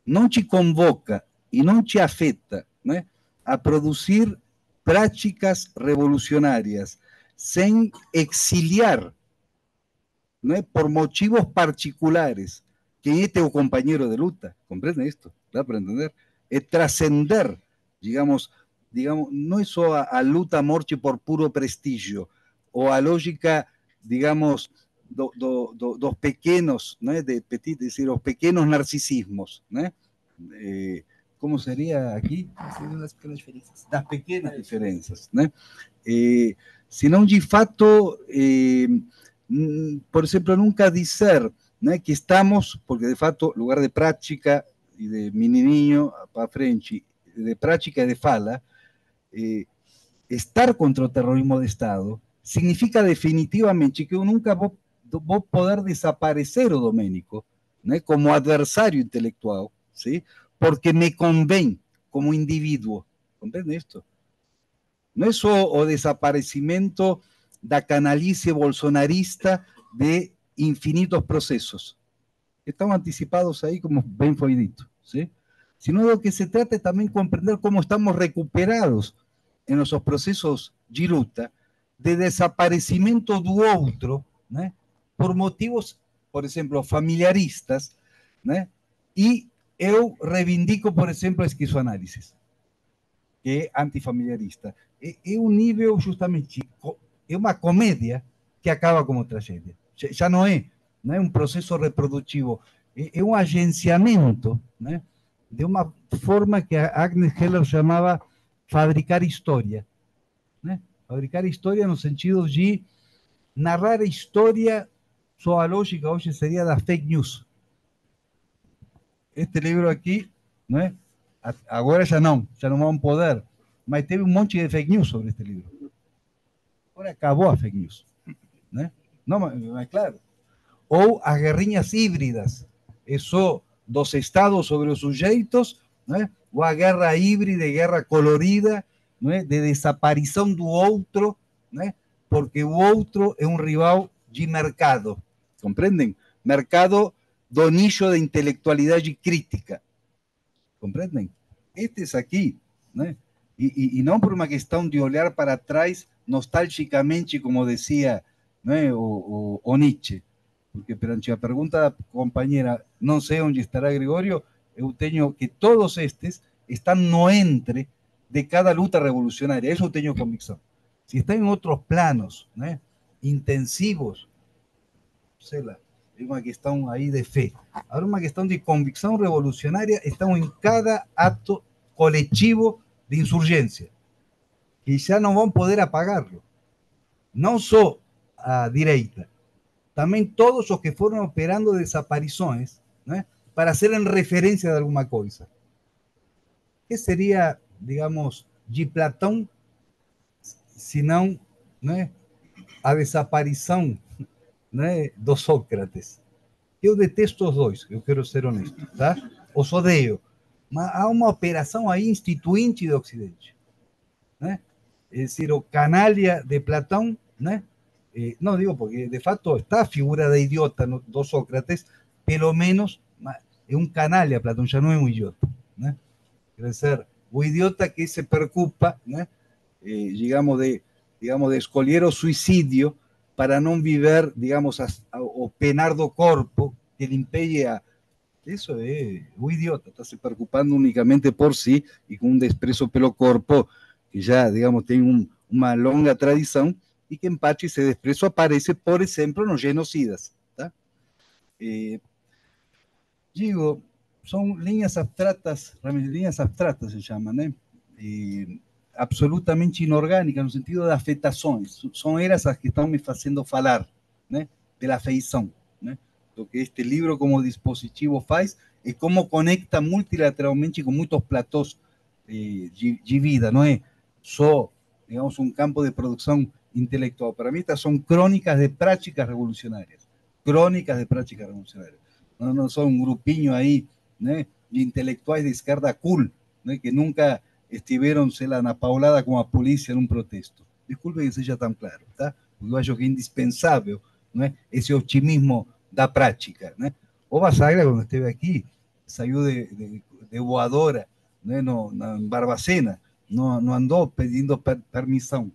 no te convoca y no te afecta, ¿no?, a producir prácticas revolucionarias sin exiliar, ¿no?, por motivos particulares, que este es o compañero de luta, ¿comprende esto? ¿Da para entender? Es trascender, digamos, no es solo a luta morte por puro prestigio, o a lógica, digamos, dos pequeños, ¿no?, de petit, es decir, los pequeños narcisismos, ¿no? ¿Cómo sería aquí? Las pequeñas diferencias. Las pequeñas diferencias, ¿no? Sino de fato, por ejemplo, nunca decir, ¿no?, que estamos, porque de fato, lugar de práctica y de menininho para frente, de práctica y de fala, estar contra el terrorismo de Estado significa definitivamente que nunca vos poder desaparecer o Domênico, ¿no?, como adversario intelectual, ¿sí?, porque me conviene como individuo. ¿Comprende esto? No es o desaparecimiento da canalice bolsonarista de infinitos procesos. Estamos anticipados ahí, como bien fue dicho, ¿sí? Sino de lo que se trata es también comprender cómo estamos recuperados en esos procesos de luta, de desaparecimiento do outro, ¿no?, por motivos, por ejemplo, familiaristas, ¿no?, y eu reivindico, por exemplo, a esquizoanálisis, que é antifamiliarista. É um nível, justamente, é uma comédia que acaba como tragédia. Já não é um processo reprodutivo, é um agenciamento, né, de uma forma que a Agnes Heller chamava fabricar história. Né? Fabricar história no sentido de narrar a história, sua lógica hoje seria da fake news. Este livro aqui, né, agora já não vão poder, mas teve um monte de fake news sobre este livro. Agora acabou a fake news, né? Não, mas claro. Ou as guerrinhas híbridas, é só dos estados sobre os sujeitos não é? Ou a guerra híbrida, guerra colorida, não é? De desaparição do outro, não é? Porque o outro é um rival de mercado, compreendem? Mercado do nicho de intelectualidade crítica, compreendem? Estes aqui, né? E não por uma questão de olhar para trás nostalgicamente, como dizia, né, o Nietzsche, porque perante a pergunta da companheira, não sei onde estará Gregório, eu tenho que todos estes estão no entre de cada luta revolucionária, isso eu tenho convicção. Se estão em outros planos, né, intensivos, sei lá, é uma questão aí de fé. Agora, uma questão de convicção revolucionária, estão em cada ato coletivo de insurgência, que já não vão poder apagá-lo. Não só a direita, também todos os que foram operando desaparições, né, para serem referência de alguma coisa. Que seria, digamos, de Platão, se não, né, a desaparição, né, do Sócrates? Eu detesto os dois, eu quero ser honesto, tá? Os odeio. Mas há uma operação aí instituinte do Ocidente, né? É decir, o canalha de Platão, né? Não digo porque, de fato, está a figura da idiota do Sócrates, pelo menos é um canalha, Platão já não é um idiota, né? Quer dizer, o idiota que se preocupa, né? Digamos, de escolher o suicídio para não viver, digamos, o penar do corpo que lhe impede a... Isso é o idiota, está se preocupando unicamente por si e com um desprezo pelo corpo que já, digamos, tem uma longa tradição e que, em parte, esse desprezo aparece, por exemplo, nos genocidas. Tá? Digo, são linhas abstratas se chamam, né? Absolutamente inorgânicas, no sentido de afetações. São elas as que estão me fazendo falar, né? Pela afeição, né? Do que este livro, como dispositivo, faz e como conecta multilateralmente com muitos platós de vida. Não é só, digamos, um campo de produção intelectual. Para mim, estas são crônicas de práticas revolucionárias. Crônicas de práticas revolucionárias. Não são um grupinho aí, né, de intelectuais de esquerda cool, né, que nunca estiveram, sei lá, na paulada com a polícia num protesto. Desculpe que seja tão claro, tá? Porque eu acho que é indispensável, não é, esse otimismo da prática, né? O Basaglia, quando esteve aqui, saiu de voadora, né, na Barbacena, não andou pedindo permissão,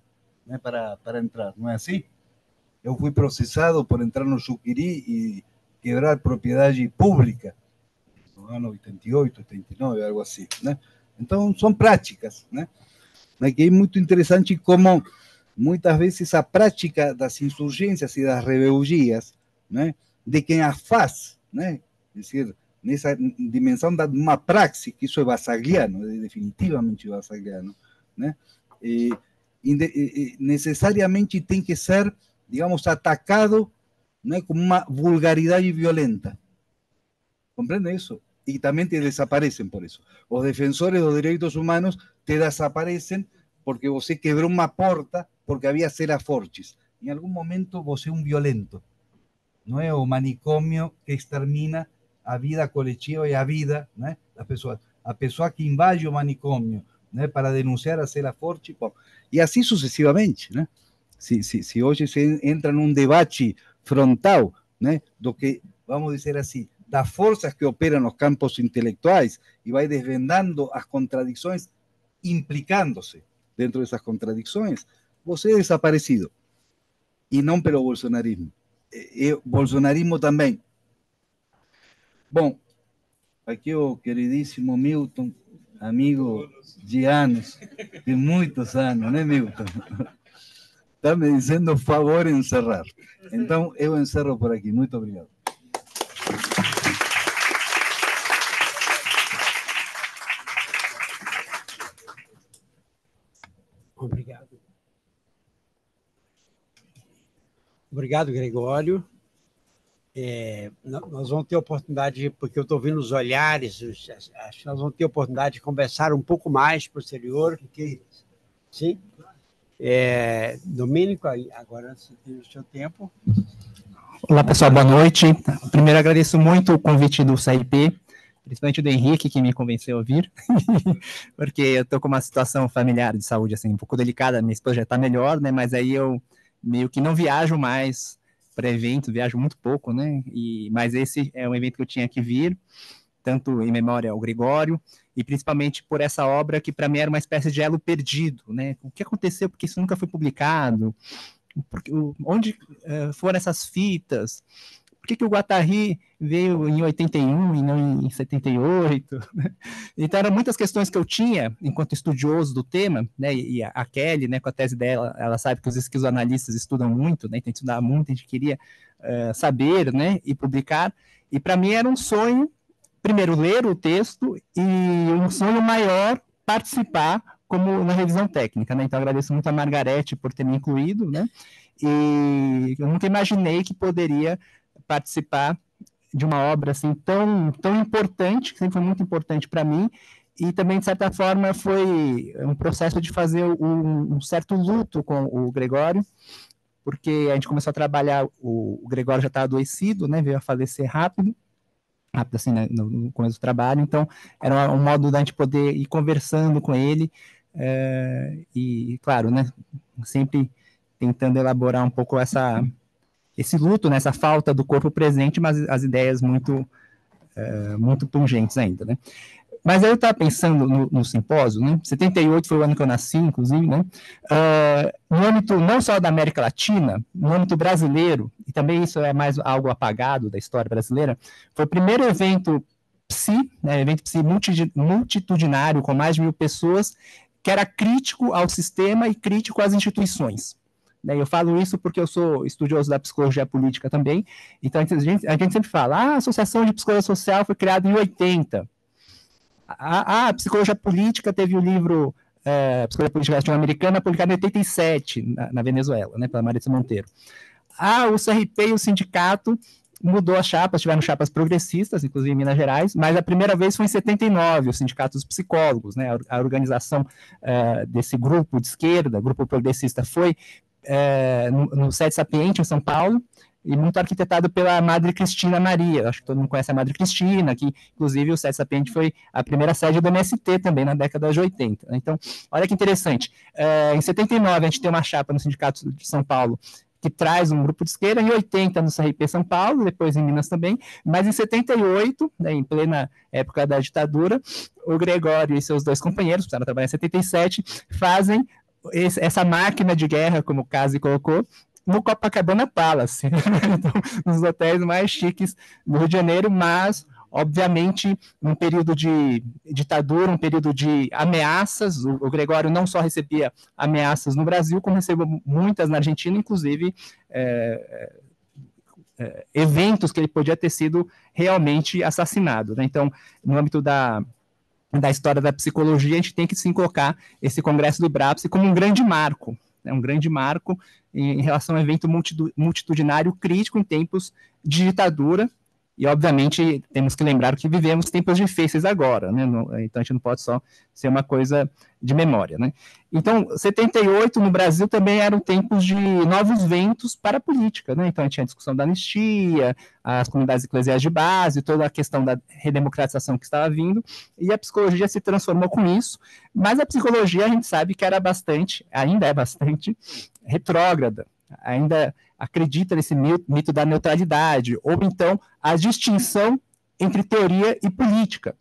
né, para entrar, não é assim? Eu fui processado por entrar no Chuquiri e quebrar propriedade pública, no ano 88, 89, algo assim, né? Então, são práticas, né? Aqui é muito interessante como, muitas vezes, a prática das insurgências e das rebeldias, né, de quem as faz, né? É dizer, nessa dimensão de uma praxe, que isso é basagliano, é definitivamente basagliano, né? Necessariamente tem que ser, digamos, atacado, né, como uma vulgaridade violenta. Compreende isso? E também te desaparecem por isso. Os defensores dos direitos humanos te desaparecem porque você quebrou uma porta porque havia cera fortes. Em algum momento você é um violento. Não é o manicômio que extermina a vida coletiva e a vida, né, das pessoas. A pessoa que invade o manicômio, né, para denunciar a cera forte, bom, e assim sucessivamente, né? Se hoje se entra num debate frontal, né, do que, vamos dizer assim, das forças que operam nos campos intelectuais e vai desvendando as contradições, implicando-se dentro dessas contradições, você é desaparecido. E não pelo bolsonarismo. Bolsonarismo também. Bom, aqui o queridíssimo Milton, amigo de anos, de muitos anos, né, Milton? Está me dizendo favor encerrar. Então, eu encerro por aqui. Muito obrigado. Obrigado. Obrigado, Gregório. Nós vamos ter oportunidade, porque eu estou vendo os olhares, acho que nós vamos ter oportunidade de conversar um pouco mais posterior. Sim? Domênico, agora você tem o seu tempo. Olá, pessoal, boa noite. Primeiro, agradeço muito o convite do CRP. principalmente do Henrique, que me convenceu a vir, porque eu estou com uma situação familiar de saúde assim, um pouco delicada, minha esposa já está melhor, né, mas aí eu meio que não viajo mais para evento, viajo muito pouco, né, mas esse é um evento que eu tinha que vir, tanto em memória ao Gregório, e principalmente por essa obra que para mim era uma espécie de elo perdido, né, o que aconteceu, porque isso nunca foi publicado, onde foram essas fitas, por que o Guattari veio em 81 e não em 78? Então, eram muitas questões que eu tinha, enquanto estudioso do tema, né, e a Kelly, né, com a tese dela, ela sabe que os esquizoanalistas estudam muito, né, tem que estudar muito, a gente queria saber, né, e publicar, e para mim era um sonho, primeiro, ler o texto, e um sonho maior, participar como na revisão técnica, né, então agradeço muito a Margarete por ter me incluído, né, e eu nunca imaginei que poderia participar de uma obra assim tão importante, que sempre foi muito importante para mim, e também, de certa forma, foi um processo de fazer um certo luto com o Gregório, porque a gente começou a trabalhar, o Gregório já estava adoecido, né, veio a falecer rápido assim, né, no começo do trabalho, então era um modo da gente poder ir conversando com ele, e, claro, né, sempre tentando elaborar um pouco esse luto, né, essa falta do corpo presente, mas as ideias muito pungentes ainda, né. Mas aí eu estava pensando no simpósio, né, 78 foi o ano que eu nasci, inclusive, né, no âmbito não só da América Latina, no âmbito brasileiro, e também isso é mais algo apagado da história brasileira, foi o primeiro evento PSI, né, evento PSI multitudinário, com mais de 1.000 pessoas, que era crítico ao sistema e crítico às instituições. Eu falo isso porque eu sou estudioso da psicologia política também, então a gente sempre fala, a Associação de Psicologia Social foi criada em 80, a psicologia política teve o livro Psicologia Política Latino-Americana, publicado em 87, na Venezuela, né, pela Marisa Monteiro. O CRP e o sindicato mudou as chapas, tiveram chapas progressistas, inclusive em Minas Gerais, mas a primeira vez foi em 79, o Sindicato dos Psicólogos, né, a organização desse grupo de esquerda, grupo progressista, foi no Sede Sapiente, em São Paulo, e muito arquitetado pela Madre Cristina Maria. Acho que todo mundo conhece a Madre Cristina, que inclusive o Sede Sapiente foi a primeira sede do MST também, na década de 80. Então, olha que interessante. Em 79, a gente tem uma chapa no Sindicato de São Paulo que traz um grupo de esquerda, em 80 no CRP São Paulo, depois em Minas também, mas em 78, né, em plena época da ditadura, o Gregório e seus dois companheiros, precisaram trabalhar em 77, fazem essa máquina de guerra, como o Casi colocou, no Copacabana Palace, então, nos hotéis mais chiques do Rio de Janeiro, mas, obviamente, num período de ditadura, um período de ameaças, o Gregório não só recebia ameaças no Brasil, como recebeu muitas na Argentina, inclusive eventos que ele podia ter sido realmente assassinado, né? Então, no âmbito da história da psicologia, a gente tem que sim colocar esse Congresso do IBRAPSE como um grande marco, né, um grande marco em relação ao evento multitudinário crítico em tempos de ditadura, e obviamente temos que lembrar que vivemos tempos difíceis agora, né, então a gente não pode só ser uma coisa de memória, né. Então, 78 no Brasil também eram tempos de novos ventos para a política, né, então a gente tinha a discussão da anistia, as comunidades eclesiais de base, toda a questão da redemocratização que estava vindo, e a psicologia se transformou com isso, mas a psicologia a gente sabe que era ainda é bastante retrógrada, ainda acredita nesse mito da neutralidade, ou então a distinção entre teoria e política.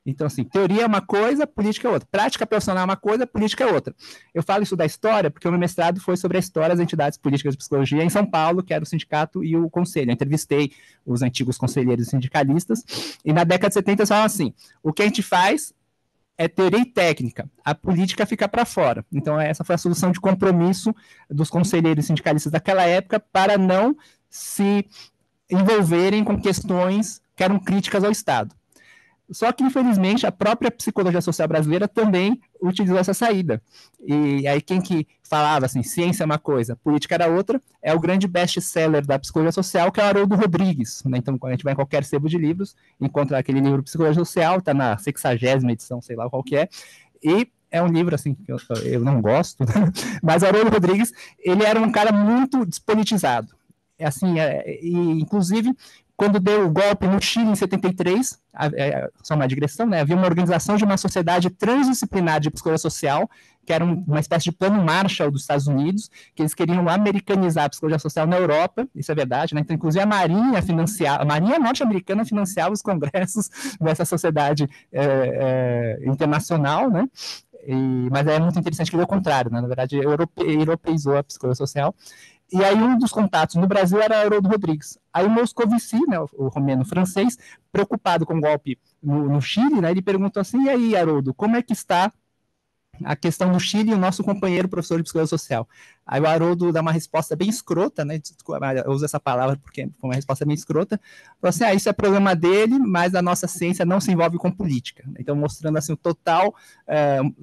Então, assim, teoria é uma coisa, política é outra. Prática profissional é uma coisa, política é outra. Eu falo isso da história porque o meu mestrado foi sobre a história das entidades políticas de psicologia em São Paulo, que era o sindicato e o conselho. Eu entrevistei os antigos conselheiros sindicalistas, e na década de 70 eles falavam assim, o que a gente faz é teoria e técnica, a política fica para fora. Então, essa foi a solução de compromisso dos conselheiros sindicalistas daquela época para não se envolverem com questões que eram críticas ao Estado. Só que, infelizmente, a própria psicologia social brasileira também utilizou essa saída. E aí quem que falava assim, ciência é uma coisa, política era outra, é o grande best-seller da psicologia social, que é o Haroldo Rodrigues. Né? Então, quando a gente vai em qualquer sebo de livros, encontra aquele livro Psicologia Social, está na 60ª edição, sei lá qual que é, e é um livro assim que eu não gosto, mas o Haroldo Rodrigues, ele era um cara muito despolitizado. Assim, e inclusive quando deu o golpe no Chile em 73, só uma digressão, né? Havia uma organização de uma sociedade transdisciplinar de psicologia social, que era uma espécie de plano Marshall dos Estados Unidos, que eles queriam americanizar a psicologia social na Europa, isso é verdade, né? Então, inclusive, a Marinha norte-americana financiava os congressos dessa sociedade internacional, né? Mas é muito interessante que deu o contrário, né? Na verdade, europeizou a psicologia social. E aí um dos contatos no Brasil era Haroldo Rodrigues. Aí o Moscovici, né, o romeno francês, preocupado com o golpe no Chile, né, ele perguntou assim, e aí, Haroldo, como é que está a questão do Chile e o nosso companheiro professor de psicologia social? Aí o Haroldo dá uma resposta bem escrota, né? Eu uso essa palavra porque foi uma resposta bem escrota. Falou assim, isso é problema dele, mas a nossa ciência não se envolve com política. Então, mostrando assim o total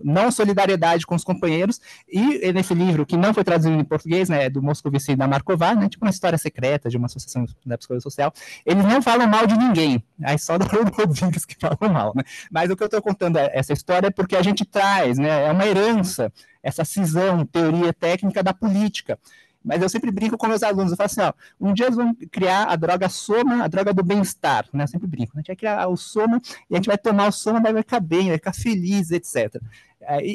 não solidariedade com os companheiros. E nesse livro, que não foi traduzido em português, né, do Moscovici e da Marková, né, tipo uma história secreta de uma associação da psicologia social, eles não falam mal de ninguém. Aí só do Haroldo Rodrigues que falam mal, né? Mas o que eu estou contando essa história é porque a gente traz, né, é uma herança, essa cisão, teoria técnica da política. Mas eu sempre brinco com meus alunos, eu falo assim, um dia eles vão criar a droga Soma, a droga do bem-estar, né? Eu sempre brinco, a gente vai criar o Soma, e a gente vai tomar o Soma, vai ficar bem, vai ficar feliz, etc.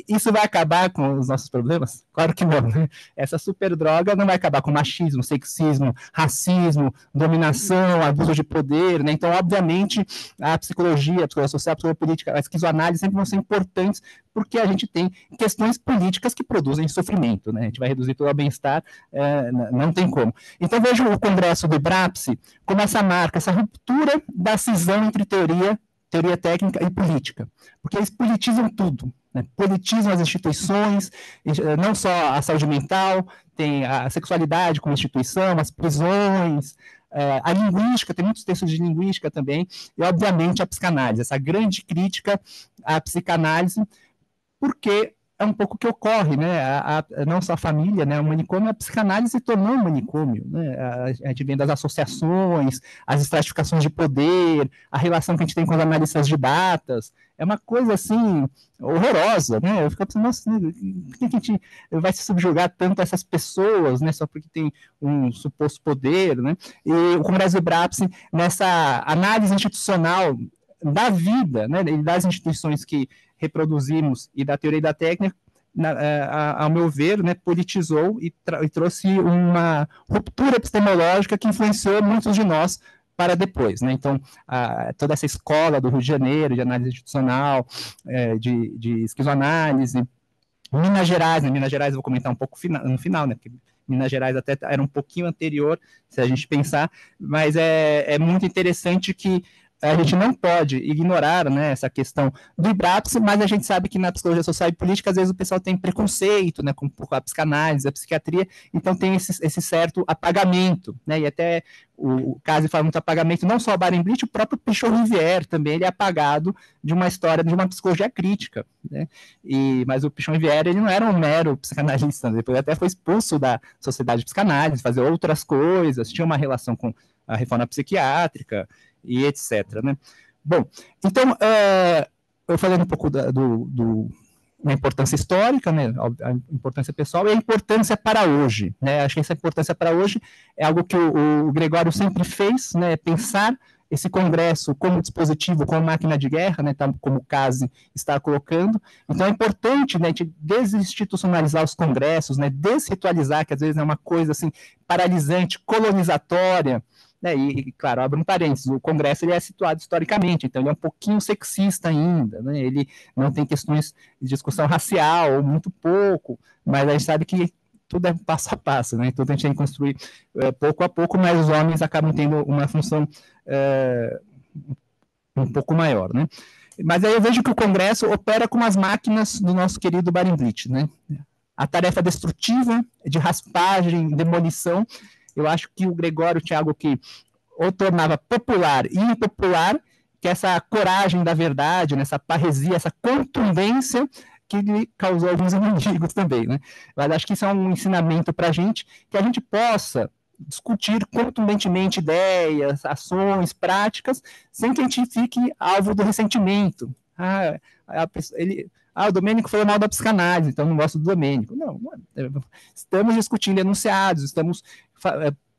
Isso vai acabar com os nossos problemas? Claro que não, né? Essa super droga não vai acabar com machismo, sexismo, racismo, dominação, abuso de poder, né? Então, obviamente, a psicologia social, a psicologia política, a esquizoanálise sempre vão ser importantes, porque a gente tem questões políticas que produzem sofrimento, né? A gente vai reduzir tudo ao bem-estar, não tem como. Então, vejo o congresso do IBRAPSE como essa marca, essa ruptura da cisão entre teoria técnica e política, porque eles politizam tudo, né? Politizam as instituições, não só a saúde mental, tem a sexualidade como instituição, as prisões, a linguística, tem muitos textos de linguística também, e obviamente a psicanálise, essa grande crítica à psicanálise, porque é um pouco o que ocorre, né? Não só a família, né? O manicômio, a psicanálise se tornou um manicômio, né? A gente vem das associações, as estratificações de poder, a relação que a gente tem com os analistas de datas, é uma coisa, assim, horrorosa, né? Eu fico pensando, nossa, por que a gente vai se subjugar tanto a essas pessoas, né? Só porque tem um suposto poder, né? E o Congresso do IBRAPSE, nessa análise institucional da vida, né? E das instituições que reproduzimos e da teoria e da técnica, ao meu ver, né, politizou e trouxe uma ruptura epistemológica que influenciou muitos de nós para depois, né? Então, toda essa escola do Rio de Janeiro, de análise institucional, de esquizoanálise, Minas Gerais, né? Minas Gerais eu vou comentar um pouco no final, né? Porque Minas Gerais até era um pouquinho anterior, se a gente pensar, mas é muito interessante que a gente não pode ignorar, né, essa questão do IBRAPSE, mas a gente sabe que na psicologia social e política, às vezes o pessoal tem preconceito, né, com a psicanálise, a psiquiatria, então tem esse certo apagamento, né, e até o Casi fala muito apagamento, não só o Barenblit, o próprio Pichot Rivière também, ele é apagado de uma história, de uma psicologia crítica, né, mas o Pichot Rivière, ele não era um mero psicanalista, né, depois até foi expulso da sociedade de psicanálise, fazer outras coisas, tinha uma relação com a reforma psiquiátrica, e etc. Né? Bom, então, eu falei um pouco da importância histórica, né, a importância pessoal e a importância para hoje. Né? Acho que essa importância para hoje é algo que o Gregório sempre fez, né, pensar esse congresso como dispositivo, como máquina de guerra, né, como o Casi está colocando. Então é importante, né, a gente desinstitucionalizar os congressos, né, desritualizar, que às vezes é uma coisa assim paralisante, colonizatória, né, e, claro, abro um parênteses, o Congresso ele é situado historicamente, então ele é um pouquinho sexista ainda, né, ele não tem questões de discussão racial, ou muito pouco, mas a gente sabe que tudo é passo a passo, né, tudo a gente tem que construir pouco a pouco, mas os homens acabam tendo uma função um pouco maior, né. Mas aí eu vejo que o Congresso opera como as máquinas do nosso querido Barenblit, né, a tarefa destrutiva, de raspagem, demolição. Eu acho que o Gregório tinha algo que o tornava popular e impopular, que é essa coragem da verdade, né, essa parresia, essa contundência que lhe causou alguns inimigos também. Né? Mas acho que isso é um ensinamento para a gente, que a gente possa discutir contundentemente ideias, ações, práticas, sem que a gente fique alvo do ressentimento. O Domênico falou mal da psicanálise, então não gosto do Domênico. Não, estamos discutindo enunciados, estamos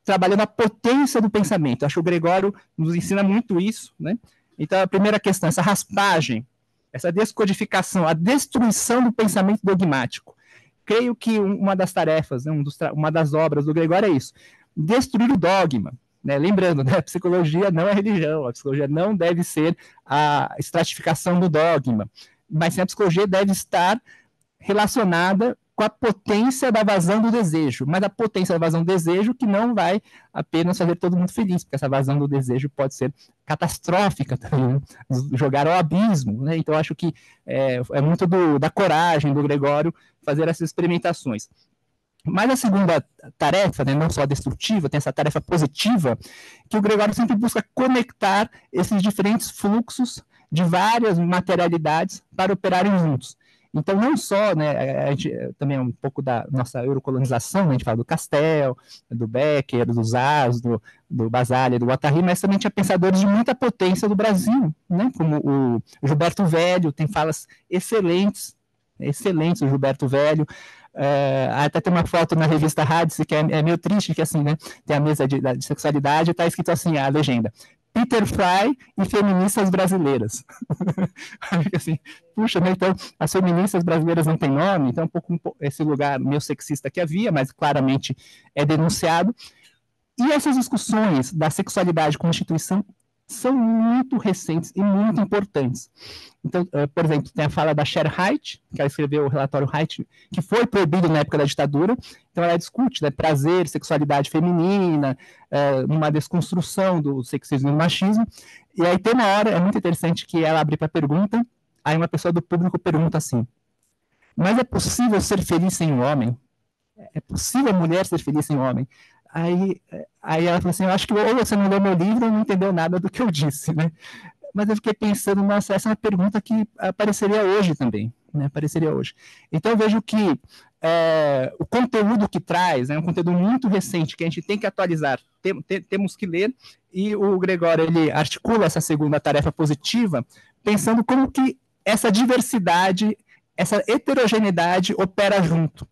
trabalhando a potência do pensamento. Acho que o Gregório nos ensina muito isso, né? Então, a primeira questão, essa raspagem, essa descodificação, a destruição do pensamento dogmático. Creio que uma das tarefas, né, uma das obras do Gregório é isso, destruir o dogma. Né? Lembrando, né, a psicologia não é religião, a psicologia não deve ser a estratificação do dogma, mas sim, a psicologia deve estar relacionada com a potência da vazão do desejo, mas a potência da vazão do desejo que não vai apenas fazer todo mundo feliz, porque essa vazão do desejo pode ser catastrófica também, né? Jogar ao abismo, né? Então acho que é muito da coragem do Gregório fazer essas experimentações. Mas a segunda tarefa, né, não só destrutiva, tem essa tarefa positiva, que o Gregório sempre busca conectar esses diferentes fluxos de várias materialidades para operarem juntos. Então, não só, né, a gente, também é um pouco da nossa eurocolonização, né, a gente fala do Castel, do Becker, do Zaz, do Basaglia, do Guattari, mas também tinha pensadores de muita potência do Brasil, né, como o Gilberto Velho, tem falas excelentes, o Gilberto Velho. Até tem uma foto na revista Radice que é meio triste, que assim, né, tem a mesa de sexualidade e está escrito assim, a legenda: Peter Fry e feministas brasileiras. Assim, puxa, né? Então, as feministas brasileiras não têm nome, então um pouco esse lugar meio sexista que havia, mas claramente é denunciado. E essas discussões da sexualidade como instituição são muito recentes e muito importantes. Então, por exemplo, tem a fala da Cher Haidt, que ela escreveu o relatório Haidt, que foi proibido na época da ditadura. Então, ela discute, né, prazer, sexualidade feminina, numa desconstrução do sexismo e do machismo. E aí tem uma hora, é muito interessante, que ela abre para pergunta, aí uma pessoa do público pergunta assim: mas é possível ser feliz sem um homem? É possível a mulher ser feliz sem um homem? Aí ela falou assim: eu acho que ou você não leu meu livro ou não entendeu nada do que eu disse, né? Mas eu fiquei pensando, nossa, essa é uma pergunta que apareceria hoje também, né? Apareceria hoje. Então eu vejo que o conteúdo que traz é um conteúdo muito recente que a gente tem que atualizar, temos que ler, e o Gregório, ele articula essa segunda tarefa positiva, pensando como que essa diversidade, essa heterogeneidade opera junto.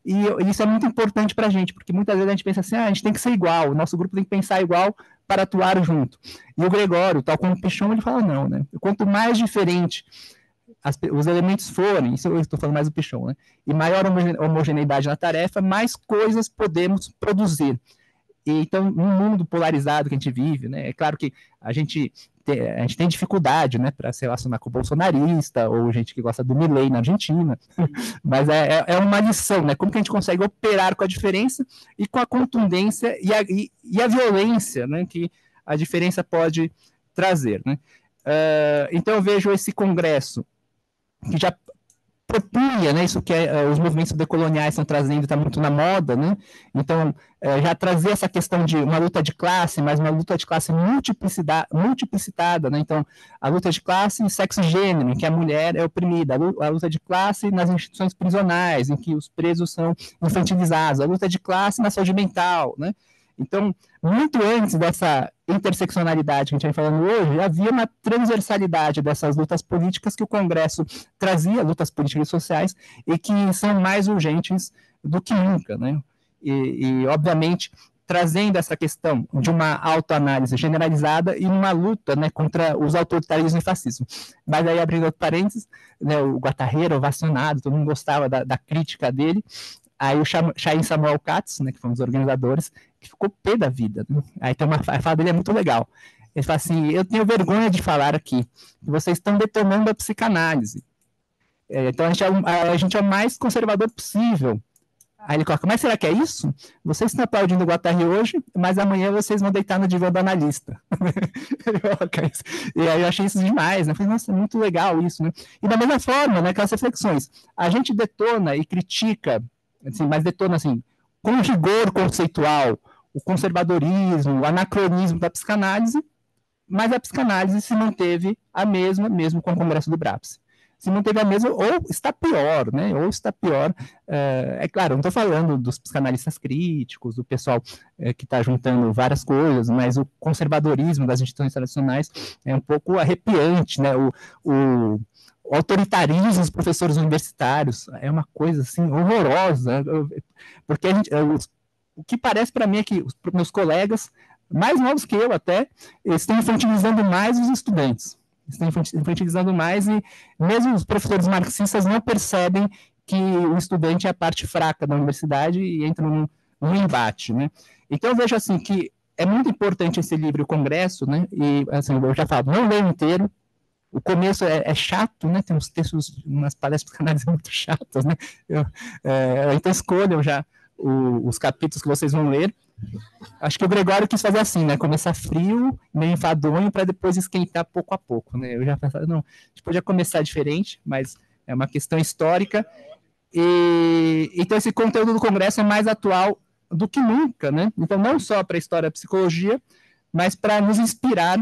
E isso é muito importante para a gente, porque muitas vezes a gente pensa assim, a gente tem que ser igual, o nosso grupo tem que pensar igual para atuar junto. E o Gregório, tal como o Pichon, ele fala não, né? Quanto mais diferente os elementos forem, isso eu estou falando mais do Pichon, né? E maior homogeneidade na tarefa, mais coisas podemos produzir. E, então, num mundo polarizado que a gente vive, né? É claro que a gente tem dificuldade, né, para se relacionar com o bolsonarista, ou gente que gosta do Milei na Argentina, mas é uma lição, né, como que a gente consegue operar com a diferença e com a contundência e a violência, né, que a diferença pode trazer, né. Então eu vejo esse congresso, que já propunha, né, isso que os movimentos decoloniais estão trazendo, está muito na moda, né? Então, já trazer essa questão de uma luta de classe, mas uma luta de classe multiplicitada, né? Então, a luta de classe, sexo e gênero, em que a mulher é oprimida, a luta de classe nas instituições prisionais, em que os presos são infantilizados, a luta de classe na saúde mental, né? Então, muito antes dessa interseccionalidade que a gente vem falando hoje, havia uma transversalidade dessas lutas políticas que o Congresso trazia, lutas políticas e sociais, e que são mais urgentes do que nunca, né? E obviamente, trazendo essa questão de uma autoanálise generalizada e uma luta, né, contra os autoritarismos e fascismo. Mas aí, abrindo outro parênteses, né, o Guattari, ovacionado, todo mundo gostava da crítica dele. Aí o Chaim Samuel Katz, né, que foi um dos organizadores, que ficou pé da vida. Né? Aí tem a fala dele é muito legal. Ele fala assim: eu tenho vergonha de falar aqui, que vocês estão detonando a psicanálise. Então a gente é o mais conservador possível. Aí ele coloca: mas será que é isso? Vocês estão aplaudindo o Guattari hoje, mas amanhã vocês vão deitar no divã do analista. E aí eu achei isso demais, né? Eu falei, nossa, é muito legal isso, né? E da mesma forma, né, aquelas reflexões, a gente detona e critica, assim, mas detona assim, com rigor conceitual, o conservadorismo, o anacronismo da psicanálise, mas a psicanálise se manteve a mesma, mesmo com o Congresso do Brapse. Se manteve a mesma, ou está pior, né? Ou está pior. É claro, não estou falando dos psicanalistas críticos, do pessoal que está juntando várias coisas, mas o conservadorismo das instituições tradicionais é um pouco arrepiante, né? O autoritarismo dos professores universitários é uma coisa assim horrorosa, porque o que parece para mim é que os meus colegas, mais novos que eu até, eles estão infantilizando mais os estudantes. Estão infantilizando mais e mesmo os professores marxistas não percebem que o estudante é a parte fraca da universidade e entram num embate, né? Então eu vejo assim que é muito importante esse livro, o Congresso, né? E assim, eu já falo, não leio inteiro. O começo é chato, né? Tem uns textos, umas palestras canais muito chatas, né? Então escolham já os capítulos que vocês vão ler. Acho que o Gregório quis fazer assim, né? Começar frio, meio enfadonho, para depois esquentar pouco a pouco, né? Eu já pensava, não, a gente podia começar diferente, mas é uma questão histórica. Então esse conteúdo do Congresso é mais atual do que nunca, né? Então não só para a história da psicologia, mas para nos inspirar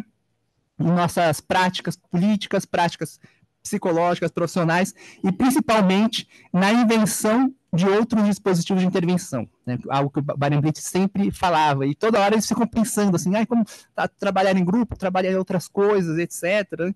em nossas práticas políticas, práticas psicológicas, profissionais, e principalmente na invenção de outros dispositivos de intervenção, né? Algo que o Barenblitz sempre falava, e toda hora eles ficam pensando assim, como trabalhar em grupo, trabalhar em outras coisas, etc.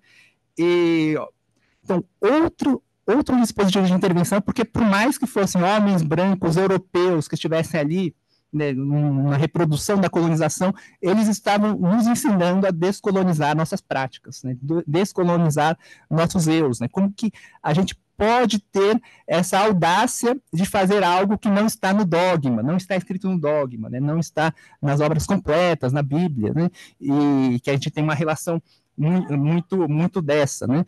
Então, outro dispositivo de intervenção, porque por mais que fossem homens brancos, europeus, que estivessem ali, né, uma reprodução da colonização, eles estavam nos ensinando a descolonizar nossas práticas, né, descolonizar nossos erros, né, como que a gente pode ter essa audácia de fazer algo que não está no dogma, não está escrito no dogma, né, não está nas obras completas, na Bíblia, né, e que a gente tem uma relação muito dessa, né,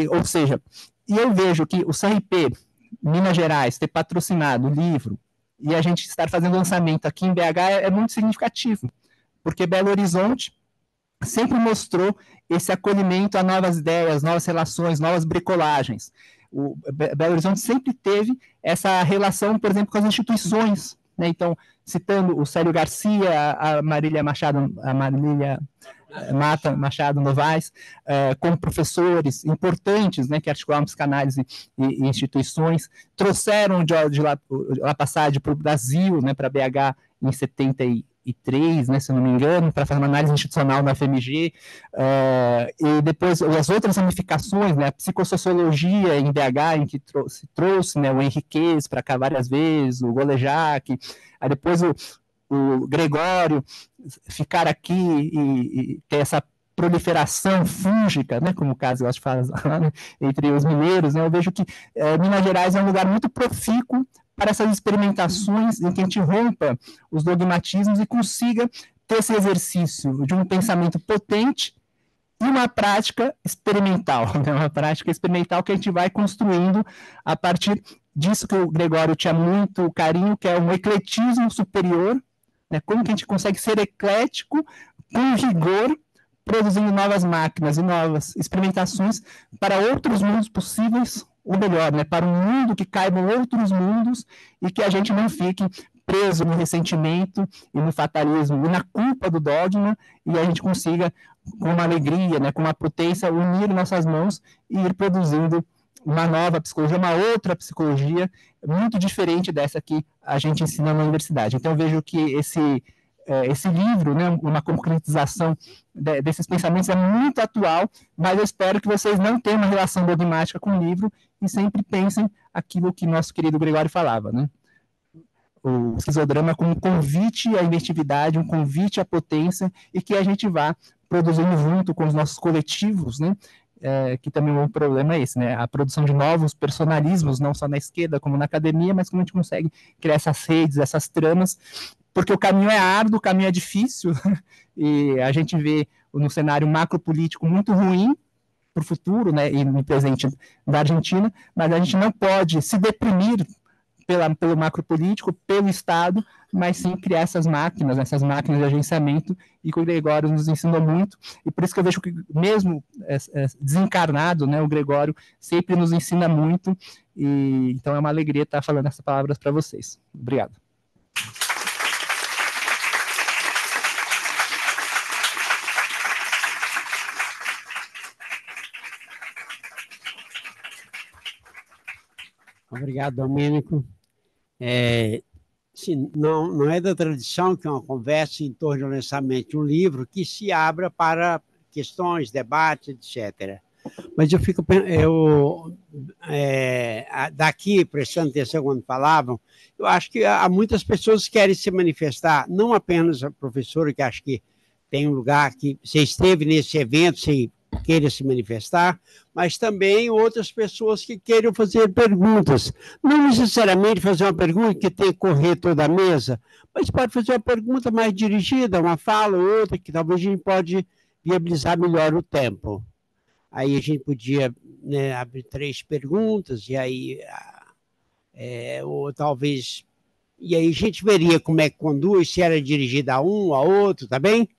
ou seja, e eu vejo que o CRP Minas Gerais ter patrocinado o livro e a gente estar fazendo lançamento aqui em BH é muito significativo, porque Belo Horizonte sempre mostrou esse acolhimento a novas ideias, novas relações, novas bricolagens. O Belo Horizonte sempre teve essa relação, por exemplo, com as instituições, né? Então, citando o Célio Garcia, a Marília Mata Machado Novaes, como professores importantes, né, que articularam psicanálise e instituições, trouxeram de La Passade para o Brasil, né, para BH em 73, né, se eu não me engano, para fazer uma análise institucional na FMG, e depois as outras ramificações, né, a psicossociologia em BH, em que trouxe né, o Henriquez para cá várias vezes, o Golejac, aí depois o Gregório ficar aqui e ter essa proliferação fúngica, né, como o caso eu acho que faz né, entre os mineiros, né, eu vejo que Minas Gerais é um lugar muito profícuo para essas experimentações em que a gente rompa os dogmatismos e consiga ter esse exercício de um pensamento potente e uma prática experimental, né, uma prática experimental que a gente vai construindo a partir disso que o Gregório tinha muito carinho, que é um ecletismo superior, né, como que a gente consegue ser eclético com rigor, produzindo novas máquinas e novas experimentações para outros mundos possíveis, ou melhor, né, para um mundo que caibam outros mundos e que a gente não fique preso no ressentimento e no fatalismo e na culpa do dogma e a gente consiga, com uma alegria, né, com uma potência, unir nossas mãos e ir produzindo uma nova psicologia, uma outra psicologia muito diferente dessa que a gente ensina na universidade. Então, eu vejo que esse livro, né, uma concretização desses pensamentos é muito atual, mas eu espero que vocês não tenham uma relação dogmática com o livro e sempre pensem aquilo que nosso querido Gregório falava, né? O esquizodrama como um convite à inventividade, um convite à potência e que a gente vá produzindo junto com os nossos coletivos, né? Que também um problema é esse, né? A produção de novos personalismos, não só na esquerda como na academia, mas como a gente consegue criar essas redes, essas tramas, porque o caminho é árduo, o caminho é difícil, e a gente vê no cenário macropolítico muito ruim para o futuro, né? E no presente da Argentina, mas a gente não pode se deprimir pelo macropolítico, pelo Estado, mas sim criar essas máquinas de agenciamento, e que o Gregório nos ensinou muito, e por isso que eu vejo que mesmo desencarnado, né, o Gregório sempre nos ensina muito, e então é uma alegria estar falando essas palavras para vocês. Obrigado. Obrigado, Domênico. Não é da tradição que uma conversa em torno do lançamento de um livro que se abra para questões, debates, etc. Mas eu fico, daqui, prestando atenção quando falavam, eu acho que há muitas pessoas que querem se manifestar, não apenas a professora, que acho que tem um lugar que você esteve nesse evento, você queira se manifestar, mas também outras pessoas que queiram fazer perguntas. Não necessariamente fazer uma pergunta que tem que correr toda a mesa, mas pode fazer uma pergunta mais dirigida, uma fala ou outra, que talvez a gente pode viabilizar melhor o tempo. Aí a gente podia, né, abrir 3 perguntas, e aí, ou talvez, e aí a gente veria como é que conduz, se era dirigida a um, a outro, tá bem?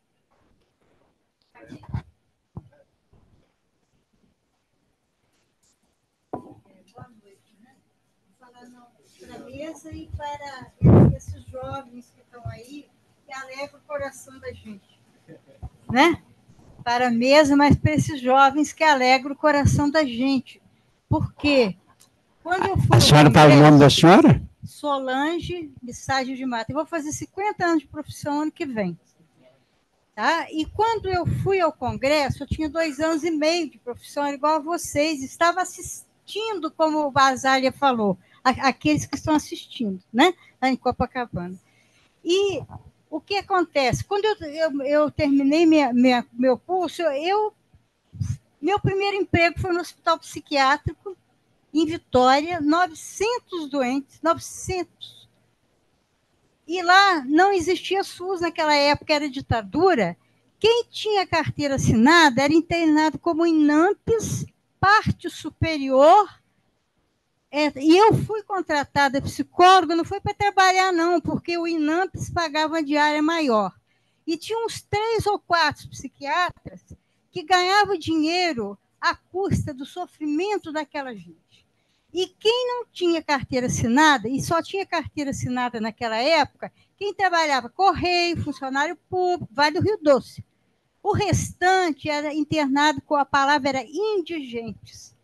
Para a mesa e para esses jovens que estão aí, que alegram o coração da gente. Né? Para a mesa, mas para esses jovens que alegram o coração da gente. Por quê? Quando eu fui a senhora fala o nome da senhora? Solange Bisságio de Mata. Eu vou fazer 50 anos de profissão ano que vem. Tá? E quando eu fui ao congresso, eu tinha 2 anos e meio de profissão, igual a vocês, estava assistindo, como o Basália falou, aqueles que estão assistindo, né? Lá em Copacabana. E o que acontece? Quando eu terminei meu curso, meu primeiro emprego foi no hospital psiquiátrico, em Vitória, 900 doentes, 900. E lá não existia SUS naquela época, era ditadura. Quem tinha carteira assinada era internado como INAMPS, parte superior. E eu fui contratada psicóloga, não foi para trabalhar, não, porque o INAMPS pagava uma diária maior. E tinha uns 3 ou 4 psiquiatras que ganhavam dinheiro à custa do sofrimento daquela gente. E quem não tinha carteira assinada, e só tinha carteira assinada naquela época, quem trabalhava correio, funcionário público, Vale do Rio Doce. O restante era internado, com a palavra era indigentes.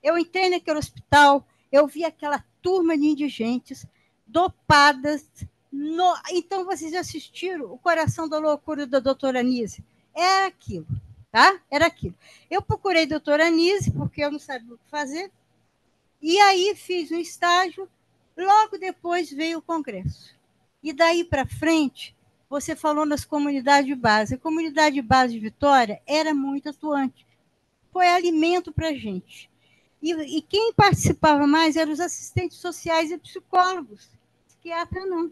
Eu entrei naquele hospital, eu vi aquela turma de indigentes dopadas. Então, vocês assistiram O Coração da Loucura da doutora Anise? Era aquilo, tá? Era aquilo. Eu procurei a doutora Anise, porque eu não sabia o que fazer, e aí fiz um estágio, logo depois veio o congresso. E daí para frente, você falou nas comunidades de base. A comunidade de base de Vitória era muito atuante. Foi alimento para a gente. E quem participava mais eram os assistentes sociais e psicólogos. Psiquiatra não.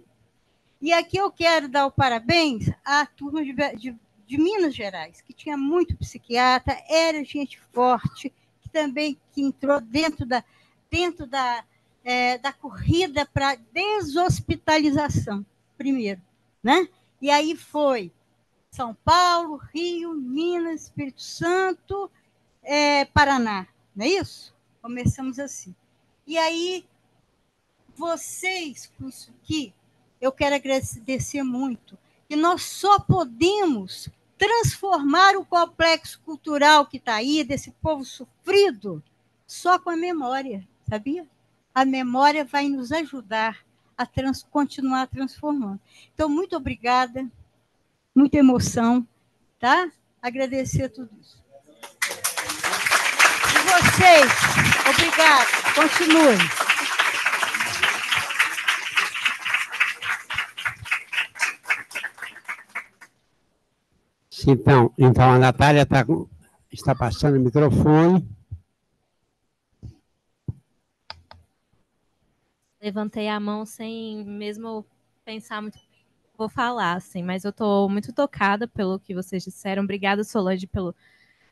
E aqui eu quero dar o parabéns à turma de Minas Gerais, que tinha muito psiquiatra, era gente forte, que também entrou dentro da corrida para deshospitalização, primeiro, né? E aí foi São Paulo, Rio, Minas, Espírito Santo, Paraná, não é isso? Começamos assim. E aí, vocês, com isso aqui, eu quero agradecer muito, que nós só podemos transformar o complexo cultural que está aí, desse povo sofrido, só com a memória. Sabia? A memória vai nos ajudar a continuar transformando. Então, muito obrigada, muita emoção, tá? Agradecer tudo isso. E vocês, obrigada, continuem. Então a Natália está passando o microfone. Levantei a mão sem mesmo pensar muito, vou falar, assim, mas eu estou muito tocada pelo que vocês disseram. Obrigada, Solange, pelo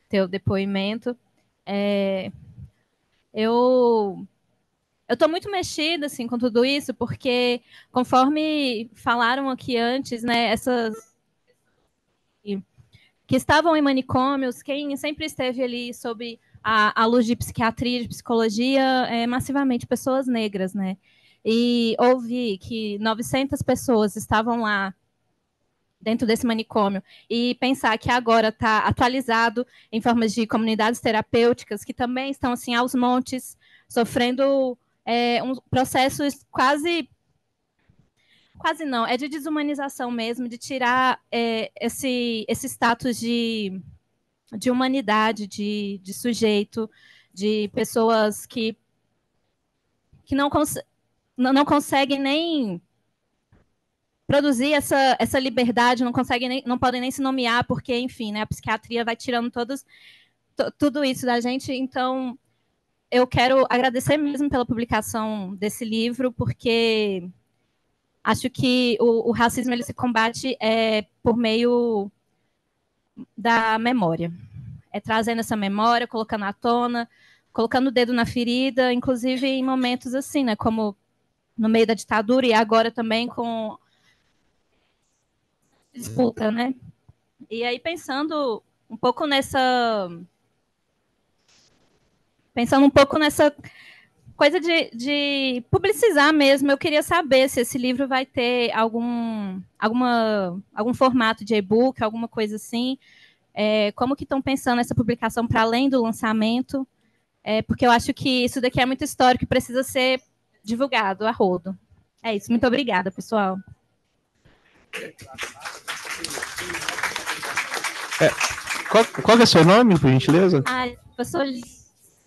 teu depoimento. Eu estou muito mexida, assim, com tudo isso, porque, conforme falaram aqui antes, né, essas que estavam em manicômios, quem sempre esteve ali sob a luz de psiquiatria, de psicologia, massivamente pessoas negras, né? E ouvi que 900 pessoas estavam lá dentro desse manicômio, e pensar que agora está atualizado em formas de comunidades terapêuticas que também estão assim aos montes, sofrendo processos quase não, é de desumanização mesmo, de tirar esse status de de humanidade, de sujeito, de pessoas que não conseguem nem produzir essa liberdade, não podem nem se nomear, porque, enfim, né, a psiquiatria vai tirando tudo isso da gente. Então, eu quero agradecer mesmo pela publicação desse livro, porque acho que o racismo ele se combate por meio da memória. É trazendo essa memória, colocando à tona, colocando o dedo na ferida, inclusive em momentos assim, né, como no meio da ditadura e agora também com disputa, né? E aí pensando um pouco nessa coisa de publicizar mesmo, eu queria saber se esse livro vai ter algum formato de e-book, alguma coisa assim. Como que estão pensando essa publicação para além do lançamento? Porque eu acho que isso daqui é muito histórico e precisa ser divulgado a rodo. É isso. Muito obrigada, pessoal. Qual que é o seu nome, por gentileza? Professor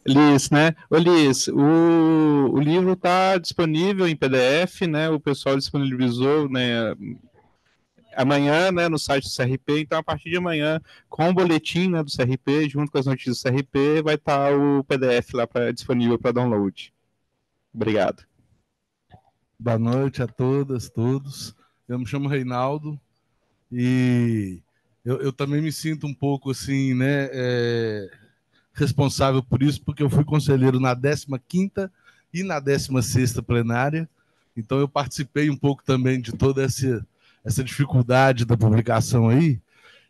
Liz, né? Ô, Liz, o livro está disponível em PDF, né? O pessoal disponibilizou, né, amanhã, né, no site do CRP. Então, a partir de amanhã, com o boletim, né, do CRP, junto com as notícias do CRP, vai estar o PDF lá disponível para download. Obrigado. Boa noite a todas, todos. Eu me chamo Reinaldo e eu também me sinto um pouco assim, né, responsável por isso, porque eu fui conselheiro na 15ª e na 16ª plenária, então eu participei um pouco também de toda essa dificuldade da publicação aí,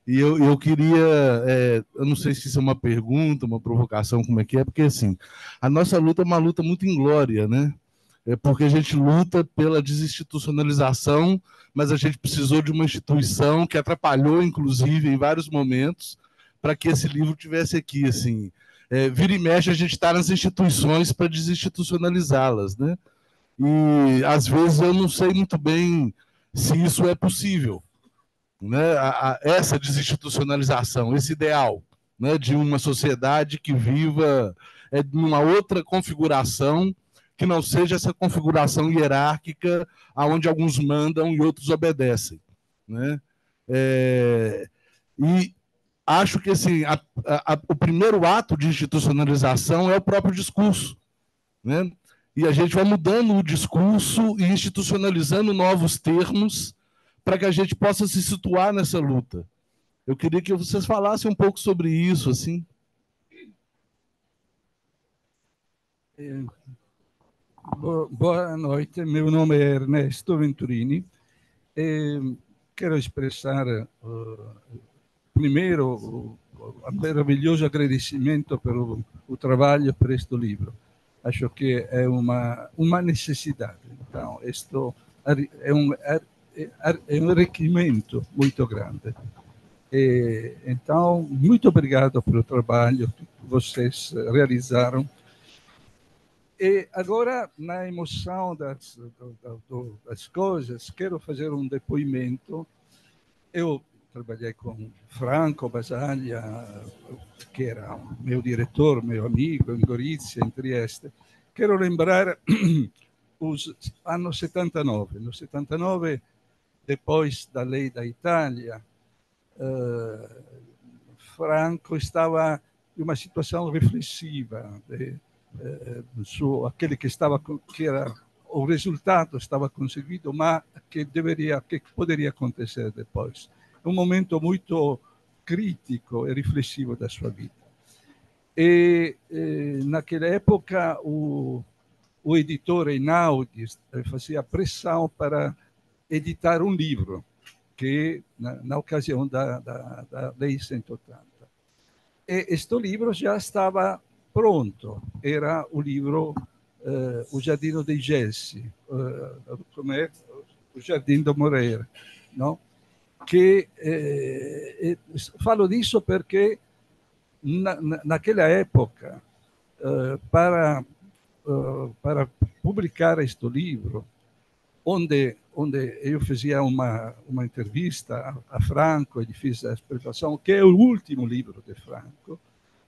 e eu queria, eu não sei se isso é uma pergunta, uma provocação, como é que é, porque assim, a nossa luta é uma luta muito inglória, né? Porque a gente luta pela desinstitucionalização, mas a gente precisou de uma instituição que atrapalhou, inclusive, em vários momentos, para que esse livro tivesse aqui, assim. Vira e mexe, a gente está nas instituições para desinstitucionalizá-las, né? E, às vezes, eu não sei muito bem se isso é possível, né? Essa desinstitucionalização, esse ideal, né, de uma sociedade que viva numa outra configuração, que não seja essa configuração hierárquica, onde alguns mandam e outros obedecem, né? E acho que assim, o primeiro ato de institucionalização é o próprio discurso, né? E a gente vai mudando o discurso e institucionalizando novos termos para que a gente possa se situar nessa luta. Eu queria que vocês falassem um pouco sobre isso, assim. Boa noite, meu nome é Ernesto Venturini. Quero expressar primeiro um maravilhoso agradecimento pelo trabalho por este livro. Acho que é uma necessidade. Então, isto é um enriquecimento muito grande. Então, muito obrigado pelo trabalho que vocês realizaram. E agora, na emoção das coisas, quero fazer um depoimento. Eu trabalhei com Franco Basaglia, que era meu diretor, meu amigo, em Gorizia, em Trieste. Quero lembrar os anos 79. No 79, depois da lei da Itália, Franco estava em uma situação reflexiva, aquele que era o resultado estava conseguido, mas que poderia acontecer depois. Um momento muito crítico e reflexivo da sua vida. E naquela época o editor Einaudi fazia pressão para editar um livro, que na ocasião da Lei 180. E este livro já estava pronto, era o livro O Giardino dei Gessi, como é? O Jardim do Moreira, não? Que falo disso porque naquela época, para publicar este livro, onde onde eu fazia uma entrevista a Franco, ele fez a explicação, que é o último livro de Franco.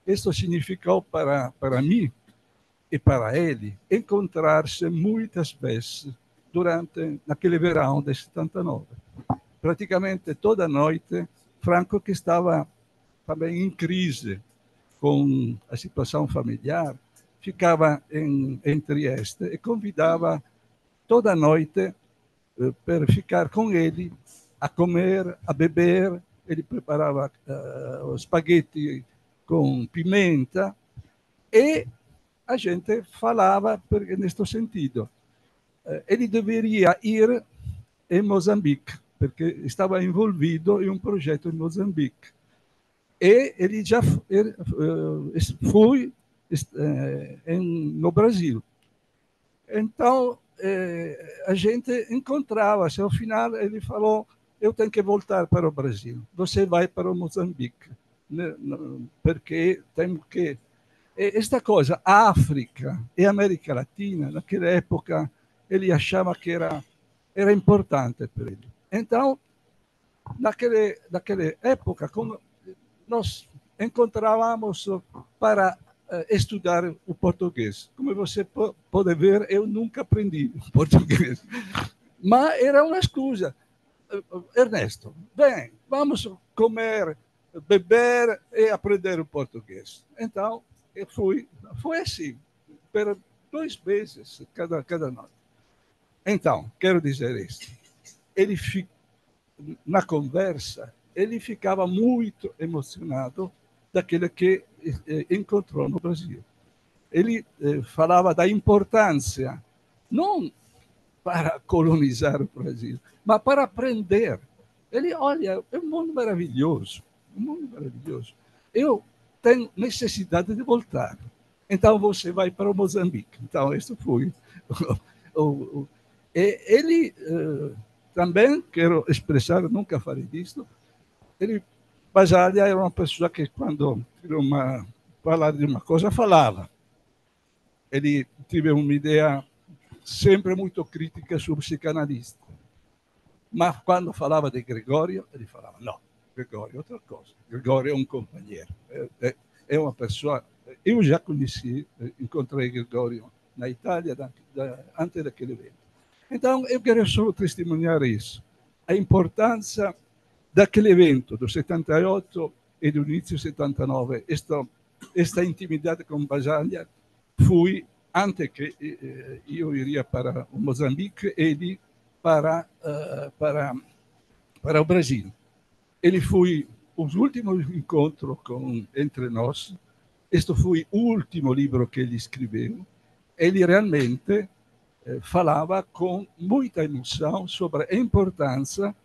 Isso significou para mim e para ele encontrar-se muitas vezes durante naquele verão de 79. Praticamente toda noite, Franco, que estava também em crise com a situação familiar, ficava em Trieste e convidava toda noite para ficar com ele, a comer, a beber. Ele preparava espaguete com pimenta e a gente falava neste sentido. Ele deveria ir em Moçambique, porque estava envolvido em um projeto em Moçambique. E ele já foi no Brasil. Então, a gente encontrava-se. Ao final, ele falou, eu tenho que voltar para o Brasil. Você vai para o Moçambique, né? Porque temos que... Esta coisa, a África e a América Latina, naquela época, ele achava que era importante para ele. Então, naquela época, como nós encontrávamos para estudar o português. Como você pode ver, eu nunca aprendi português. Mas era uma excusa. Ernesto, bem, vamos comer, beber e aprender o português. Então, foi assim, por 2 meses, cada noite. Então, quero dizer isso. Ele, na conversa, ele ficava muito emocionado daquilo que encontrou no Brasil. Ele falava da importância, não para colonizar o Brasil, mas para aprender. Ele, olha, é um mundo maravilhoso, um mundo maravilhoso. Eu tenho necessidade de voltar. Então, você vai para o Moçambique. Então, isso foi. Ele também, quero expressar, nunca falei disso, Basaglia era uma pessoa que, quando queria falar de uma coisa, falava. Ele teve uma ideia sempre muito crítica sobre o psicanalista. Mas, quando falava de Gregório, ele falava, não, Gregório é outra coisa. Gregório é um companheiro. É uma pessoa... Eu já conheci, encontrei Gregório na Itália antes daquele evento. Então, eu quero só testemunhar isso. A importância daquele evento, do 78 e do início de 79, esta intimidade com Basaglia foi antes que eu iria para o Moçambique, ele para o Brasil. Ele foi os últimos encontros entre nós. Este foi o último livro que ele escreveu. Ele realmente falava com muita emoção sobre a importância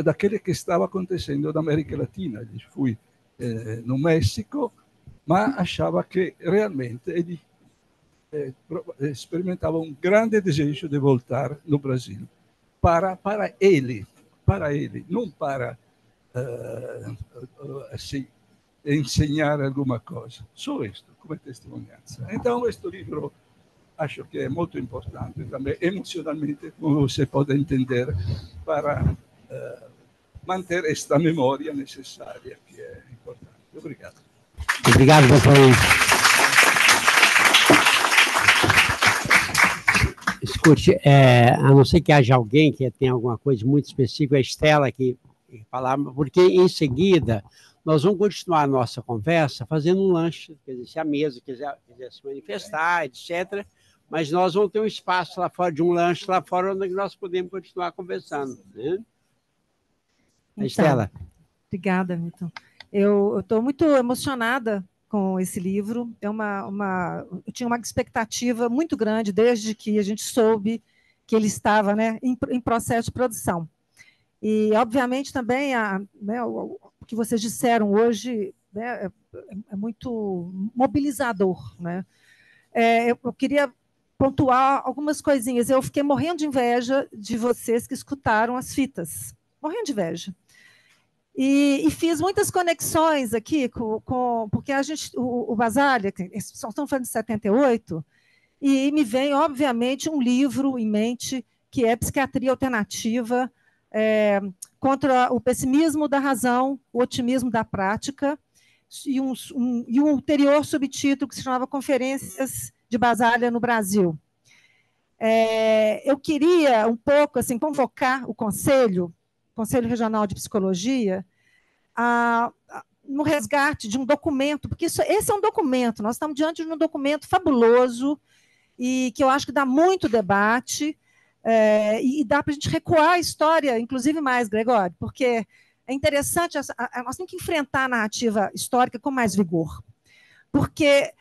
daquele que estava acontecendo na América Latina. Ele foi no México, mas achava que realmente ele experimentava um grande desejo de voltar no Brasil para ele, não para assim, ensinar alguma coisa. Só isto, como testemunhança. Então, este livro acho que é muito importante também, emocionalmente, como você pode entender, para manter esta memória necessária, que é importante. Obrigado. Obrigado, doutor. Escute, a não ser que haja alguém que tenha alguma coisa muito específica, a Estela que falar, porque em seguida nós vamos continuar a nossa conversa fazendo um lanche, quer dizer, se a mesa quiser se manifestar, etc., mas nós vamos ter um espaço lá fora, de um lanche lá fora, onde nós podemos continuar conversando. Né? Então, Estela. Obrigada, Milton. Eu estou muito emocionada com esse livro. Eu tinha uma expectativa muito grande desde que a gente soube que ele estava, né, em processo de produção. E, obviamente, também o que vocês disseram hoje, né, é muito mobilizador. Né? Eu queria pontuar algumas coisinhas. Eu fiquei morrendo de inveja de vocês que escutaram as fitas. Morrendo de inveja. E fiz muitas conexões aqui, porque o Basaglia, só estamos falando de 78, e me vem, obviamente, um livro em mente que é Psiquiatria Alternativa, contra o pessimismo da razão, o otimismo da prática, e um ulterior subtítulo que se chamava Conferências de Basália no Brasil. Eu queria um pouco assim, convocar o Conselho Regional de Psicologia, no resgate de um documento, porque esse é um documento, nós estamos diante de um documento fabuloso e que eu acho que dá muito debate, e dá para a gente recuar a história, inclusive mais, Gregório, porque é interessante, nós temos que enfrentar a narrativa histórica com mais vigor, porque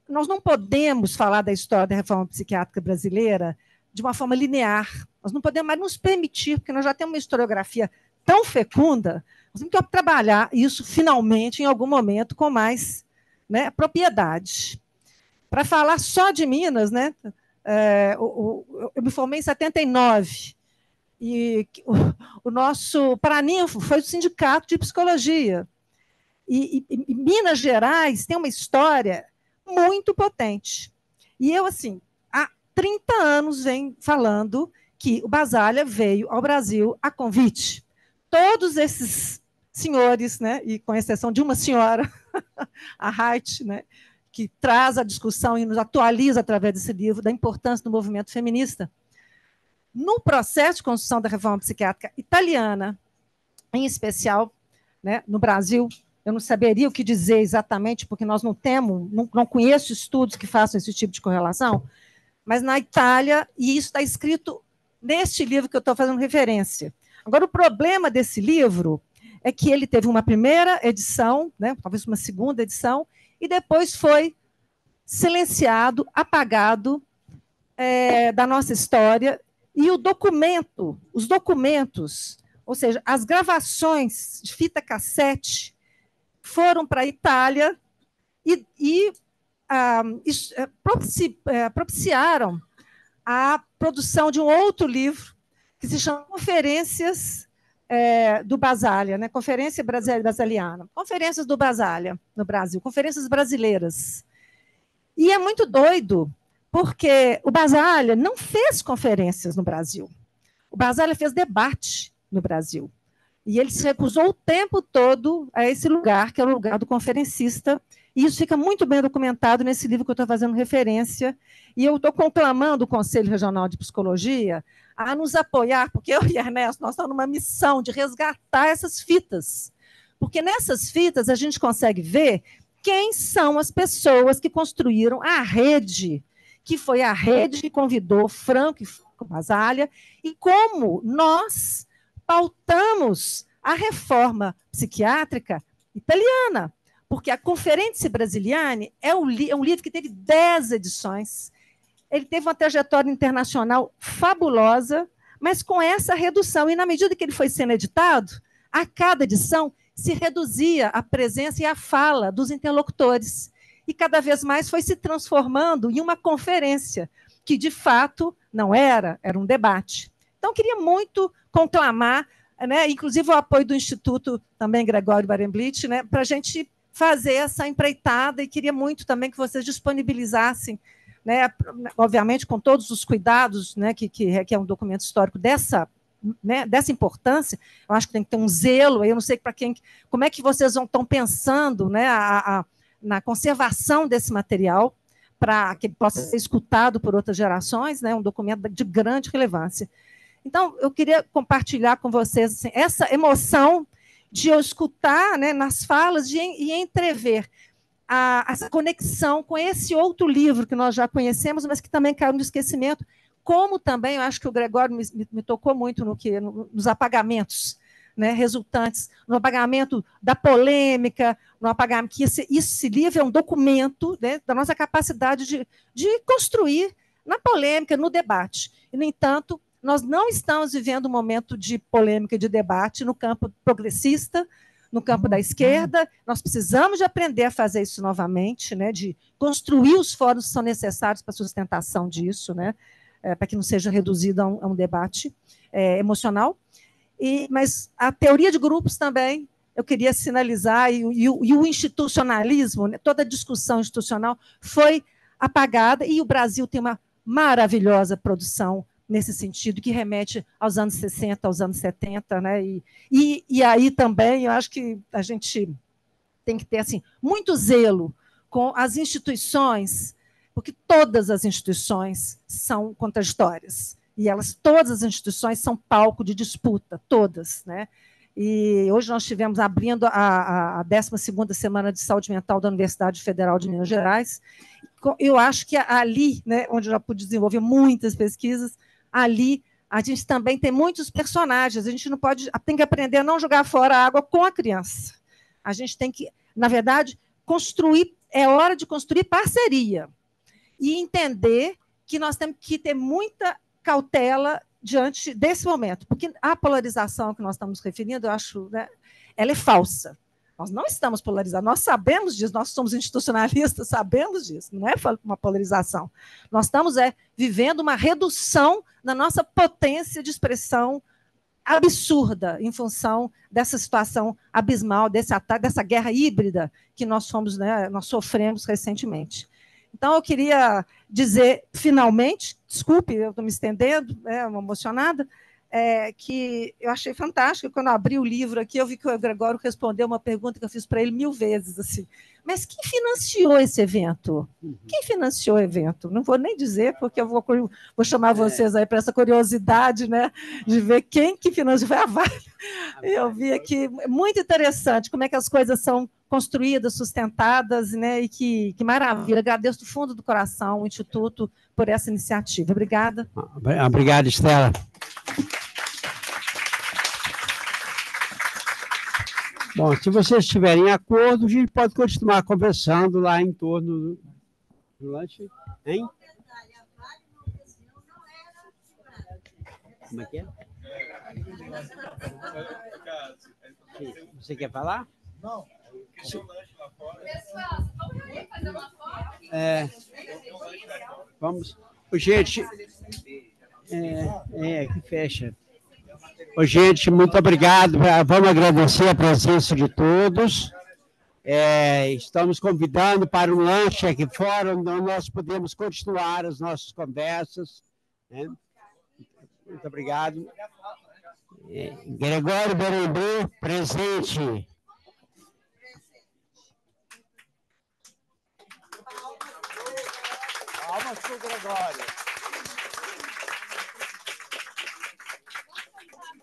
nós não podemos falar da história da reforma psiquiátrica brasileira de uma forma linear, nós não podemos mais nos permitir, porque nós já temos uma historiografia tão fecunda, nós temos que trabalhar isso, finalmente, em algum momento, com mais, né, propriedade. Para falar só de Minas, né, eu me formei em 79, e o nosso paraninfo foi o Sindicato de Psicologia. E Minas Gerais tem uma história muito potente. E eu, assim, há 30 anos venho falando que o Basália veio ao Brasil a convite. Todos esses senhores, né, e com exceção de uma senhora, a Haidt, né, que traz a discussão e nos atualiza através desse livro da importância do movimento feminista, no processo de construção da reforma psiquiátrica italiana, em especial, né, no Brasil, eu não saberia o que dizer exatamente, porque nós não conheço estudos que façam esse tipo de correlação, mas na Itália, e isso está escrito neste livro que eu estou fazendo referência. Agora, o problema desse livro é que ele teve uma primeira edição, né, talvez uma segunda edição, e depois foi silenciado, apagado da nossa história, e os documentos, ou seja, as gravações de fita cassete foram para a Itália e propiciaram a produção de um outro livro que se chama Conferências do Basália, né? Conferência Basaliana, Conferências do Basália no Brasil, Conferências Brasileiras. E é muito doido, porque o Basália não fez conferências no Brasil. O Basália fez debate no Brasil. E ele se recusou o tempo todo a esse lugar, que é o lugar do conferencista, e isso fica muito bem documentado nesse livro que eu estou fazendo referência, e eu estou conclamando o Conselho Regional de Psicologia a nos apoiar, porque eu e Ernesto, nós estamos numa missão de resgatar essas fitas, porque nessas fitas a gente consegue ver quem são as pessoas que construíram a rede, que foi a rede que convidou Franco e Basália, e como nós pautamos a reforma psiquiátrica italiana, porque a Conferência Brasiliana é um livro que teve 10 edições, ele teve uma trajetória internacional fabulosa, mas com essa redução, e na medida que ele foi sendo editado, a cada edição se reduzia a presença e a fala dos interlocutores, e cada vez mais foi se transformando em uma conferência, que de fato não era um debate. Então, queria muito conclamar, né, inclusive o apoio do Instituto também Gregório Barenblit, né, para a gente fazer essa empreitada, e queria muito também que vocês disponibilizassem, né, obviamente com todos os cuidados, né, que requer um documento histórico dessa importância. Eu acho que tem que ter um zelo, eu não sei como é que vocês estão pensando, né, na conservação desse material, para que ele possa ser escutado por outras gerações, né, um documento de grande relevância. Então, eu queria compartilhar com vocês assim, essa emoção de eu escutar, né, nas falas e entrever essa conexão com esse outro livro que nós já conhecemos, mas que também caiu no esquecimento, como também, eu acho que o Gregório me tocou muito nos apagamentos, né, resultantes, no apagamento da polêmica, no apagamento que esse livro é um documento, né, da nossa capacidade de construir na polêmica, no debate. E, no entanto, nós não estamos vivendo um momento de polêmica e de debate no campo progressista, no campo da esquerda. Nós precisamos de aprender a fazer isso novamente, né, de construir os fóruns que são necessários para a sustentação disso, né, para que não seja reduzido a um debate emocional. Mas a teoria de grupos também, eu queria sinalizar, e o institucionalismo, né, toda a discussão institucional foi apagada, e o Brasil tem uma maravilhosa produção nesse sentido, que remete aos anos 60, aos anos 70, né? E aí também eu acho que a gente tem que ter assim, muito zelo com as instituições, porque todas as instituições são contraditórias, e todas as instituições são palco de disputa, todas, né? E hoje nós estivemos abrindo a 12ª Semana de Saúde Mental da Universidade Federal de Minas Gerais. Eu acho que ali, né, onde eu já pude desenvolver muitas pesquisas, ali a gente também tem muitos personagens. A gente não pode, tem que aprender a não jogar fora a água com a criança. A gente tem que, na verdade, construir, é hora de construir parceria e entender que nós temos que ter muita cautela diante desse momento, porque a polarização que nós estamos referindo, eu acho, né, ela é falsa. Nós não estamos polarizados, nós sabemos disso, nós somos institucionalistas, sabemos disso, não é uma polarização. Nós estamos vivendo uma redução na nossa potência de expressão absurda em função dessa situação abismal, desse ataque, dessa guerra híbrida que nós sofremos recentemente. Então, eu queria dizer, finalmente, desculpe, eu estou me estendendo, emocionada, que eu achei fantástico. Quando eu abri o livro aqui, eu vi que o Gregório respondeu uma pergunta que eu fiz para ele 1000 vezes. Assim, mas quem financiou esse evento? Quem financiou o evento? Não vou nem dizer, porque eu vou chamar vocês aí para essa curiosidade, né, de ver quem que financiou. Foi a Vale. Eu vi aqui, muito interessante, como é que as coisas são construídas, sustentadas, né, e que maravilha. Agradeço do fundo do coração o Instituto por essa iniciativa. Obrigada. Obrigado, Estela. Bom, se vocês estiverem em acordo, a gente pode continuar conversando lá em torno do lanche, hein? Como é que é? Você quer falar? Não. Pessoal, vamos fazer uma foto? Vamos. Gente, que fecha. Gente, muito obrigado. Vamos agradecer a presença de todos. Estamos convidando para um lanche aqui fora, onde nós podemos continuar as nossas conversas. Né? Muito obrigado. Gregório Berembu, presente. Palmas para o Gregório.